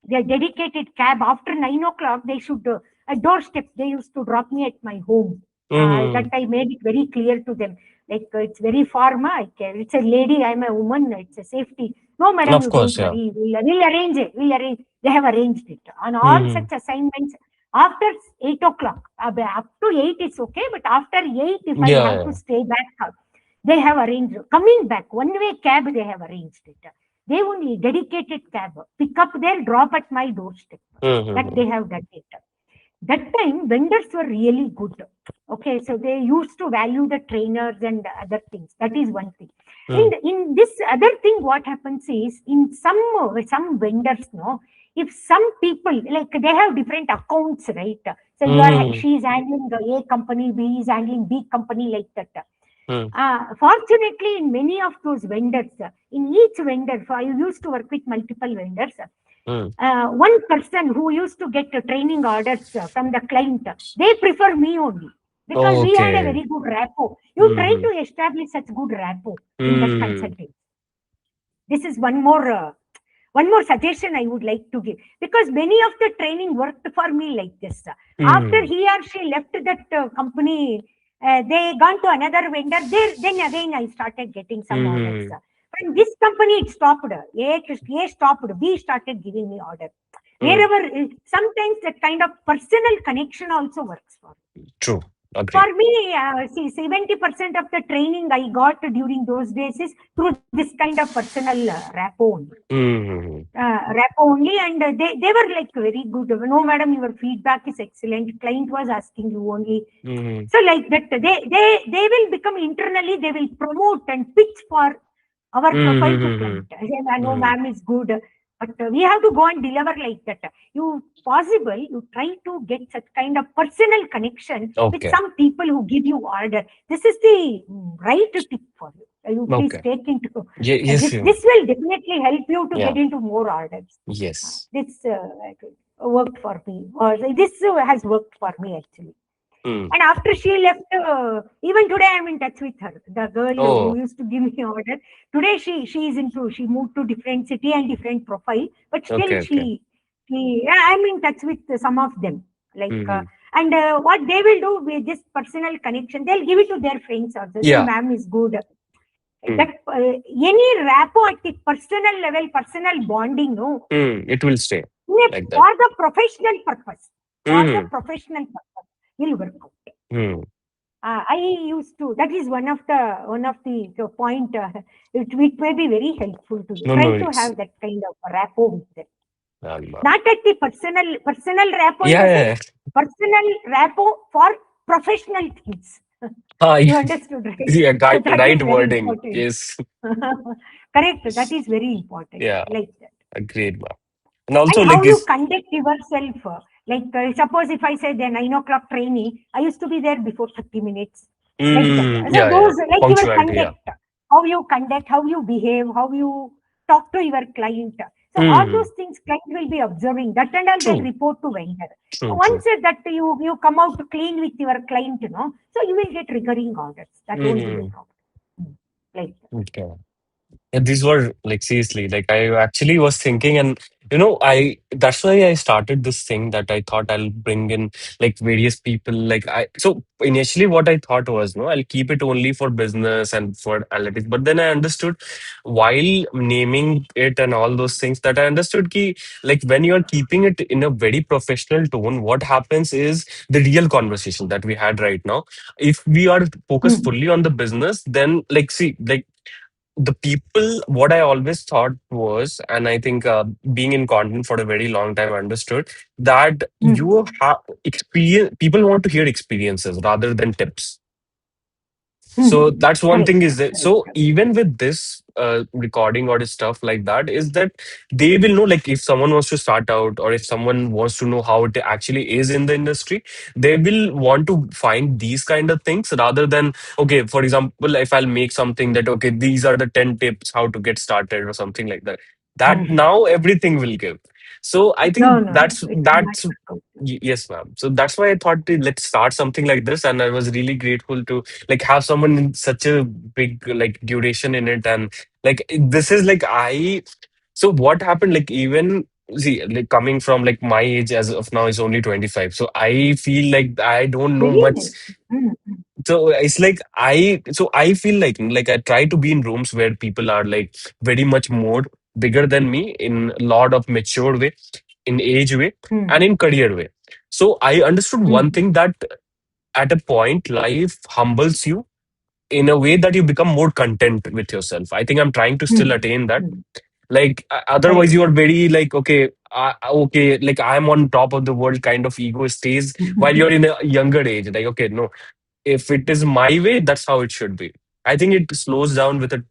their dedicated cab after 9 o'clock. They should a doorstep. They used to drop me at my home. That Hmm. I made it very clear to them. Like it's very far, ma. It's a lady. I'm a woman. It's a safety. No, madam, Of you course, don't yeah. worry. We'll arrange it. We'll arrange. They have arranged it on all Hmm. such assignments. After 8 o'clock, up to 8 it's okay. But after 8, if I Yeah, have to yeah. stay back, they have arranged coming back one way cab. They have arranged it. They only dedicated cab, pick up there, drop at my doorstep. That Mm-hmm. they have done it. That time vendors were really good. Okay, so they used to value the trainers and other things. That is one thing. And in this other thing, what happens is in some vendors, no, if some people like they have different accounts, right? So Mm-hmm. she is handling the A company, B is handling B company like that. Hmm. Fortunately, in many of those vendors, in each vendor, so I used to work with multiple vendors. Hmm. One person who used to get training orders from the client, they prefer me only because we had a Okay. very good rapport. You try Hmm. to establish such good rapport in that Hmm. consulting. This is one more suggestion I would like to give because many of the training worked for me like this. After Hmm. he or she left that company, they gone to another vendor. There, then again I started getting some orders. Hmm. From this company, it stopped. A stopped. B started giving me order. Hmm. Wherever, sometimes that kind of personal connection also works for me. True. For Agree. me, see, 70% of the training I got during those days is through this kind of personal rapport only. Hmm. Rapport only, and they were like very good. No, madam, your feedback is excellent. Client was asking you only. Hmm. So like that, they will become internally. They will promote and pitch for our profile to Hmm. client. I say, no, Hmm. ma'am is good, but we have to go and deliver like that. You possible you try to get such kind of personal connection with Okay. some people who give you order. This is the right tip for you. You please Okay. take into Yes. this will definitely help you to Yeah. get into more orders. Yes. This worked for me. This has worked for me actually. Hmm. And after she left, even today I'm in touch with her. The girl who Oh. used to give me order. Today she is into she moved to different city and different profile, but still Okay. Okay. yeah, I'm in touch with some of them. Like Hmm. and what they will do with this personal connection, they'll give it to their friends also. See, Yeah. ma'am is good. Hmm. That any rapport at the personal level, personal bonding, no, Hmm. It will stay like that. for the professional purpose, for the Hmm. professional purpose, will work out. Hmm. I used to. That is one of the point. It may be very helpful to you. No. Try No. to It's. have that kind of rapport with them. Um, Not at the personal rapport in yeah. the Yeah. sense Yeah. personal rapport for professional things. Ah, You understood, right? yeah. That is Right very wording. important. Yes. Correct. That is very important. Yeah. Like that. Agreed, ma'am. And also, And like, how you is. conduct yourself. Like, suppose if I said the 9 o'clock training, I used to be there before 30 minutes, like that. Mm, So, yeah. Yeah. those, like your Punctuality. Yeah. conduct, how you behave, how you talk to your client. So, all Hmm. those things client will be observing. That and all they'll True. report to vendor. So, True. once True. that you come out clean with your client, so you will get recurring orders. That won't be a Hmm. problem. Mm. Like that. Okay. Yeah, these were like seriously, like I actually was thinking, and I that's why I started this thing that I thought I'll bring in like various people. Like so initially what I thought was, no, I'll keep it only for business and for analytics. But then I understood while naming it and all those things that I understood ki, like when you're keeping it in a very professional tone, what happens is the real conversation that we had right now. If we are focused Mm. fully on the business, then like see, like the people, what I always thought was, and I think being in content for a very long time, I understood that you Mm. have experience. People want to hear experiences rather than tips. So Mm. that's one thing Correct. is that so Correct. even with this recording or stuff like that is that they will know like if someone wants to start out or if someone wants to know how it actually is in the industry, they will want to find these kind of things rather than okay, for example, if I'll make something that okay, these are the 10 tips how to get started or something like that, that Mm. now everything will give. So I No, think no, no. that's It will not that's work out. yes, ma'am. So that's why I thought let's start something like this, and I was really grateful to like have someone in such a big like duration in it and like this is like I so what happened like even see like coming from like my age as of now is only 25, so I feel like I don't know Very much. nice. Mm, mm, So it's like I feel like I try to be in rooms where people are like very much more bigger than me in a lot of mature way, in age way, mm, and in career way. So I understood one mm, thing that at a point life humbles you in a way that you become more content with yourself. I think I'm trying to still mm, attain that. mm. Like otherwise Correct. you are very like okay, okay, like I'm on top of the world kind of ego stays while you're in a younger age. Like okay, no, if it is my way, that's how it should be. I think it slows down with a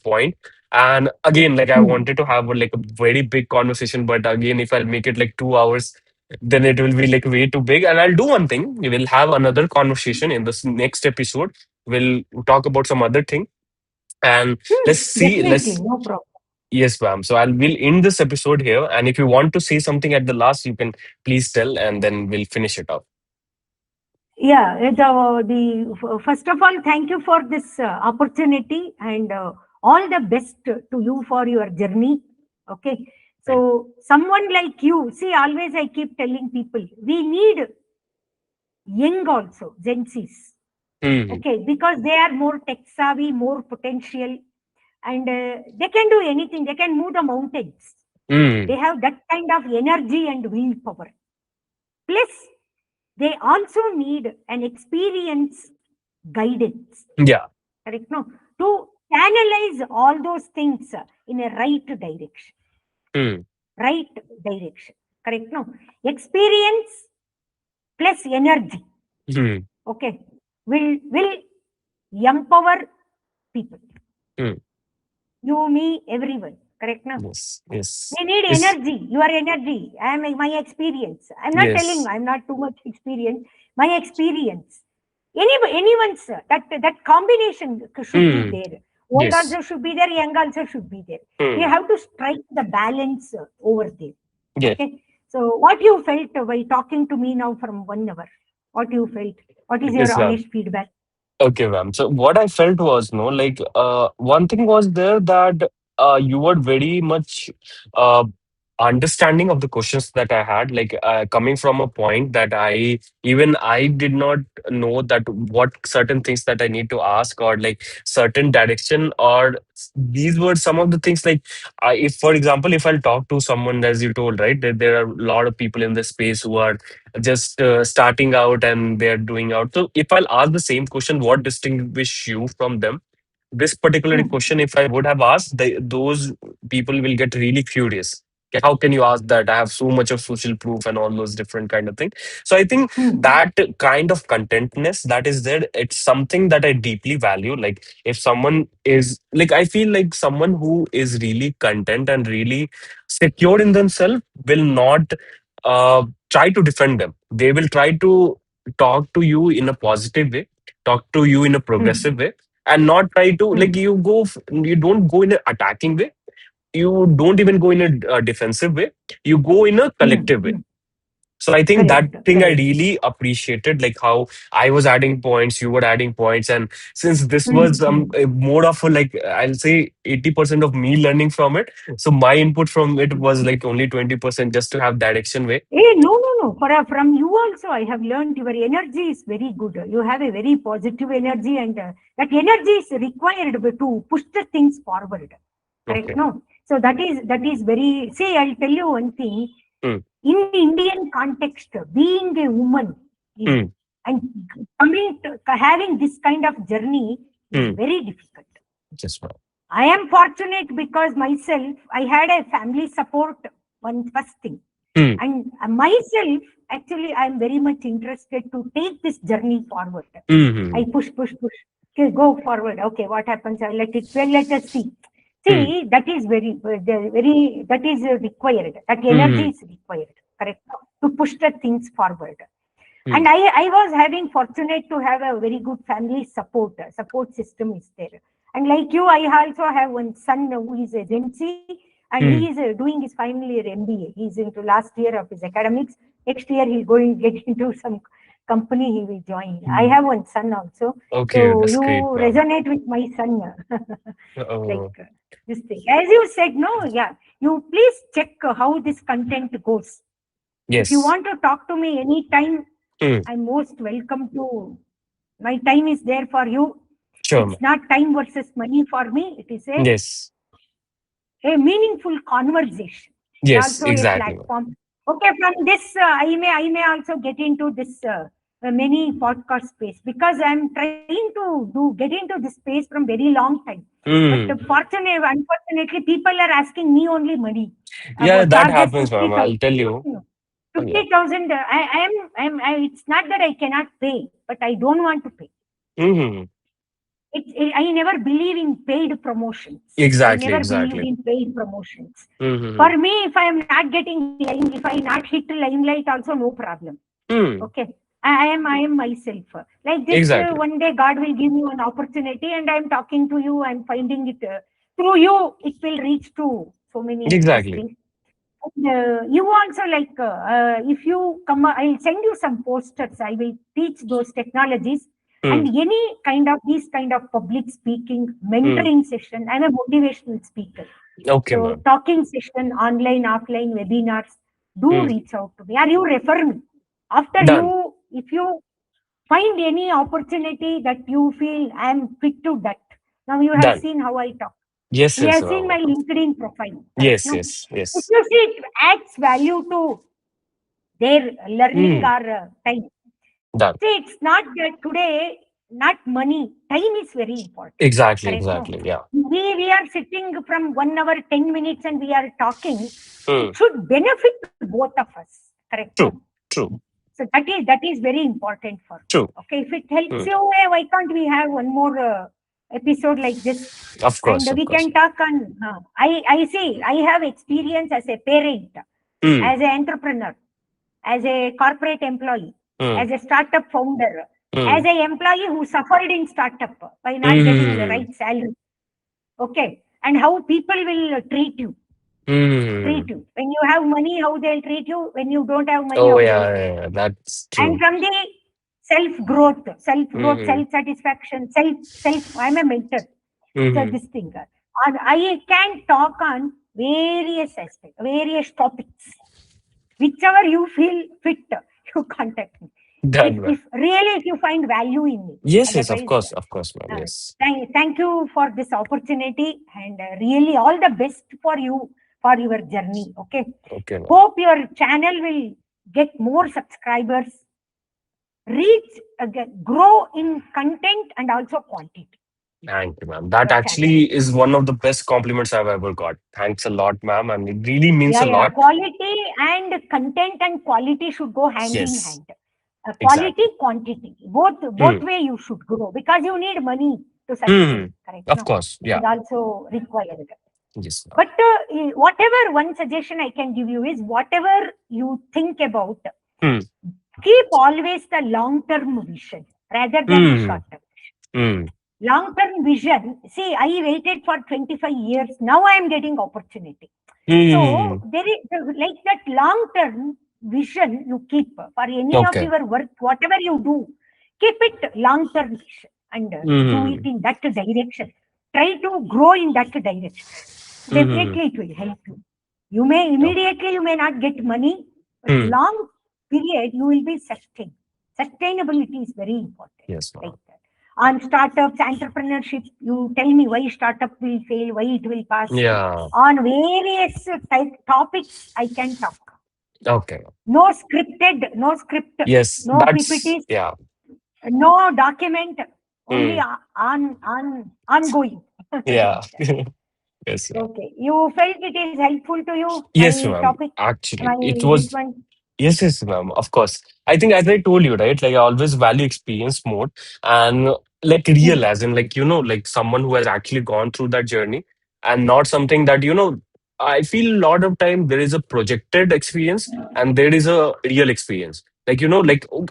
point. And again, like I Mm, wanted to have like a very big conversation, but again, if I'll make it like 2 hours, then it will be like way too big. And I'll do one thing. We will have another conversation in this next episode. We'll talk about some other thing, and let's see. Definitely, Let's no problem. Yes, ma'am. So we'll end this episode here. And if you want to say something at the last, you can please tell, and then we'll finish it up. Yeah, first of all, thank you for this opportunity, and all the best to you for your journey. Okay, Thank so someone like you, see, always I keep telling people we need young also, Gen Zs. you. Okay, because they are more tech savvy, more potential, and they can do anything. They can move the mountains. Hmm. They have that kind of energy and willpower. Plus, they also need an experienced guidance. Yeah. Correct? No, to channelize all those things in a right direction. Hmm. Right direction. Correct? No, experience plus energy. Hmm. Okay, will empower people. Hmm. You, me, everyone. Correct? No, Yes. Yes. we need It's energy. Your energy. I am my experience. I'm not telling yes. I'm not too much experience. My experience. Anyone's that combination should be Hmm. there. Old Yes. also should be there. Young also should be there. We Hmm. have to strike the balance over there. Yes. Okay. So what you felt by talking to me now from 1 hour? What you felt? What is your Yes, ma'am. honest feedback? Okay, ma'am. So what I felt was, no, like, one thing was there that you were very much uh, understanding of the questions that I had, like coming from a point that I did not know that what certain things that I need to ask, or like certain direction, or these were some of the things like, if, for example, if I'll talk to someone, as you told, right, that there are a lot of people in this space who are just starting out and they're doing out. So if I'll ask the same question, what distinguish you from them? This particular Hmm. question, if I would have asked, those people will get really curious. Okay, how can you ask that? I have so much of social proof and all those different kind of things. So I think Hmm. that kind of contentness that is there, it's something that I deeply value. Like if someone is like, I feel like someone who is really content and really secure in themselves will not try to defend them. They will try to talk to you in a positive way, talk to you in a Hmm. progressive way, and not try to like Hmm. you don't go in an attacking way. You don't even go in a defensive way. You go in a Hmm. collective way. Hmm. So I think that Correct. thing I Correct. really appreciated, like how I was adding points, you were adding points, and since this Hmm. was Hmm. a more of a, like, I'll say 80% of me learning from it. So my input from it was like only 20%, just to have direction way. No, no, no. From you also, I have learned your energy is very good. You have a very positive energy, and that energy is required to push the things forward. Correct? Okay. No. So that is very. See, I'll tell you one thing. Hmm. In Indian context, being a woman is Hmm. and coming to having this kind of journey is Hmm. very difficult. Just well. I am fortunate because myself, I had a family support, one first thing. Hmm. And myself, actually, I am very much interested to take this journey forward. Hmm. I Hmm. push, push, push. Okay, go forward. Okay, what happens? I let it. Well, let us see. Hmm. See, that is very that is required. That energy Hmm. is required. Correct, to push the things forward. Hmm. And I was having fortunate to have a very good family support system is there. And like you, I also have one son who is a Gen Z, and he is Hmm. doing his final year MBA. He's into last year of his academics. Next year he'll going get into some company he will join. I Hmm. have one son also, Okay, so that's you great, ma'am. resonate with my son. Like Oh, this thing, as you said, no, yeah. You please check how this content goes. If you yes. want to talk to me anytime, Hmm. I'm most welcome to. My time is there for you. Sure, ma'am. It's not time versus money for me. It is Yes. a meaningful conversation and Yes, also a exactly, ma'am. platform. Okay, from this, I may also get into this many podcast space because I'm trying to get into this space from very long time. But Hmm. unfortunately, people are asking me only money. Yeah, that Charges happens, ma'am. 50,000. I'll tell you. No, Oh, yeah. 50,000. It's not that I cannot pay, but I don't want to pay. Hmm. I never believe in paid promotions. I Exactly, never believed exactly. in paid promotions. Mm-hmm. For me, if I am not getting if I not hit limelight, also no problem. Mm. Okay. I am myself. Like this, Exactly, one day God will give you an opportunity, and I'm talking to you. I'm finding it through you. It will reach to so many this exactly. thing. And, you also like if you come, I'll send you some posters. I will teach those technologies and Mm. any kind of these kind of public speaking Mm. mentoring session. I'm a motivational speaker, Okay, so ma'am. talking session, online, offline webinars. Do Mm. reach out to me, or you refer me. After Done, you, if you find any opportunity that you feel I am fit to that. Now you have done. seen how I talk. Yes, You yes, have seen ma'am. my LinkedIn profile, correct? Yes, No. yes, If yes. you see it adds value to their learning Mm. or time. Done. See, it's not that today, not money. Time is very important. Exactly, Correct? No. exactly. Yeah. We are sitting from 1 hour, 10 minutes, and we are talking. It Mm. should benefit both of us. Correct? No. True, true, So that is very important for me. true. Okay, if it helps Mm. you, why can't we have one more episode like this? Of And course, of we course. can talk on. I see. I have experience as a parent, Mm. as an entrepreneur, as a corporate employee, Mm. as a startup founder, as Mm. an employee who suffered in startup by not getting the Mm. right salary. Okay, and how people will treat Mm. you when you have money, how they'll treat you. When you don't have money, Oh how yeah, they'll yeah, treat yeah, you. that's And true. from the self growth, Mm-hmm. self satisfaction, self. I'm a mentor. So Mm-hmm. this thing, and I can talk on various aspects, various topics, whichever you feel fit. You contact me. Done, ma'am. If really if you find value in me, Yes, yes, otherwise. of course, ma'am. Uh, Yes. thank you for this opportunity and really all the best for you for your journey. Okay. Okay, ma'am. Hope your channel will get more subscribers, reach, grow in content and also quantity. Thank you, ma'am. That Your channel. actually is one of the best compliments I've ever got. Thanks a lot, ma'am. And it really means Yeah, a yeah. lot. Quality and content and quality should go hand in Yes, hand. Quality, exactly. quantity, both Hmm. way you should grow because you need money to Hmm. sustain. Correct? Of No, course. it Yeah. is also required. Yes, ma'am. But whatever one suggestion I can give you is whatever you think about, Hmm. keep always the long term vision rather than Hmm. short term. Hmm. Long term vision. See, I waited for 25 years. Now I am getting opportunity. Hmm. So there is like that long term vision you keep for any of Okay. your work, whatever you do, keep it long term vision and do it Hmm. in that direction. Try to grow in that direction. Hmm. Definitely it will help you. You may Okay. immediately you may not get money, but Hmm. long period you will be sustained. Sustainability is very important. Yes, Like ma'am. that. On startups, entrepreneurship, you tell me why startup will fail, why it will pass. Yeah. On various topics, I can talk. Okay. No scripted, no script, Yes, no that's PPTs, yeah. no document, only Hmm. on ongoing. Yeah. Like that. Yes, ma'am. Okay. You felt it is helpful to you, Yes, my ma'am. topic, Actually, my it this was. one? Yes, yes, ma'am. Of course. I think as I told you, right? Like I always value experience more and like real, Hmm. as in like, like someone who has actually gone through that journey and not something that, I feel a lot of time there is a projected experience and there is a real experience. Like,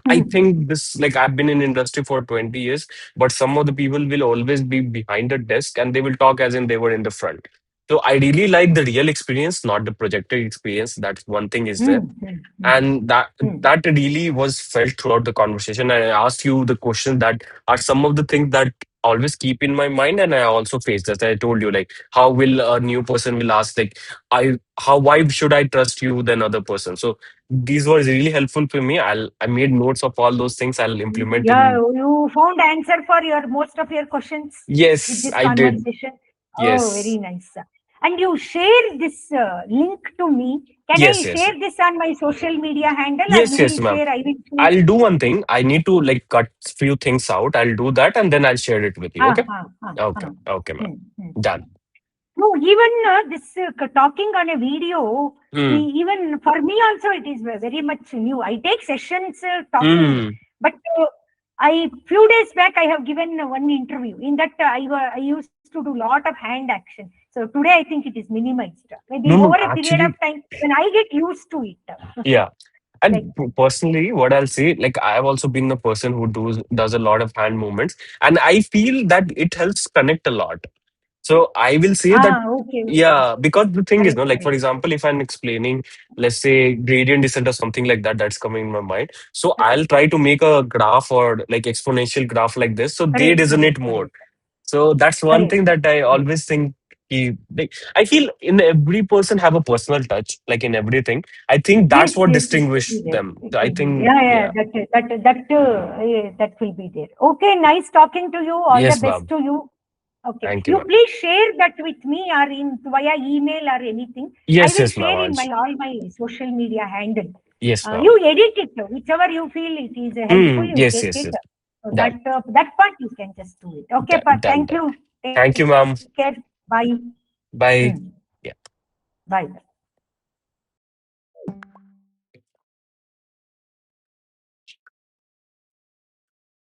I Hmm. think this, like I've been in industry for 20 years, but some of the people will always be behind the desk and they will talk as in they were in the front. So I really like the real experience, not the projected experience. That's one thing is Hmm. there, Hmm. Hmm. and that Hmm. that really was felt throughout the conversation. And I asked you the question that are some of the things that I always keep in my mind, and I also face that. I told you, like, how will a new person will ask, like, why should I trust you than other person? So these were really helpful for me. I made notes of all those things. I'll implement Yeah, in. you found answer for your most of your questions with Yes, this I did. conversation. Oh, very Yes, nice. And you share this link to me. Can I yes, yes, share this on my social media handle, or yes, you yes, will ma'am. share? I will share. I'll do one thing. I need to like cut few things out. I'll do that and then I'll share it with you. Ah, Okay. ah, ah, Okay. ah. Okay, ma'am. Hmm, hmm, Done. hmm. No, even this talking on a video, Hmm. even for me also, it is very much new. I take sessions talking, Hmm. but I few days back I have given one interview. In that I used to do lot of hand action. So today I think it is minimized. Maybe No, over no, a period of actually, time when I get used to it, yeah. like And that. personally, what I'll say, like I have also been a person who does a lot of hand movements, and I feel that it helps connect a lot. So I will say that, Okay, okay. yeah, because the thing is, Correct, no, like for correct, example, if I'm explaining, let's say gradient descent or something like that, that's coming in my mind. So I'll try to make a graph or like exponential graph like this, so they correct, resonate correct, more. correct, So that's one correct, thing that I correct. always think. Like, I feel in every person have a personal touch, like in everything. I think Yes, that's what yes, it will distinguish be there. them. It I will be there. think, Yeah, yeah, yeah. that will be there. Okay, nice talking to you. All the Yes, best ma'am. to you. Okay, Thank you, you ma'am. please share that with me or in via email or anything. I Yes, will yes, ma'am. share in my all my social media handle. Yes, ma'am. You edit it, whichever you feel it is helpful. Mm, You yes, take yes, it. yes. So Done. that part you can just do it. Okay, Done, done, thank done. you. Take Thank you, care. ma'am. Bye. Bye. Mm. Yeah. Bye.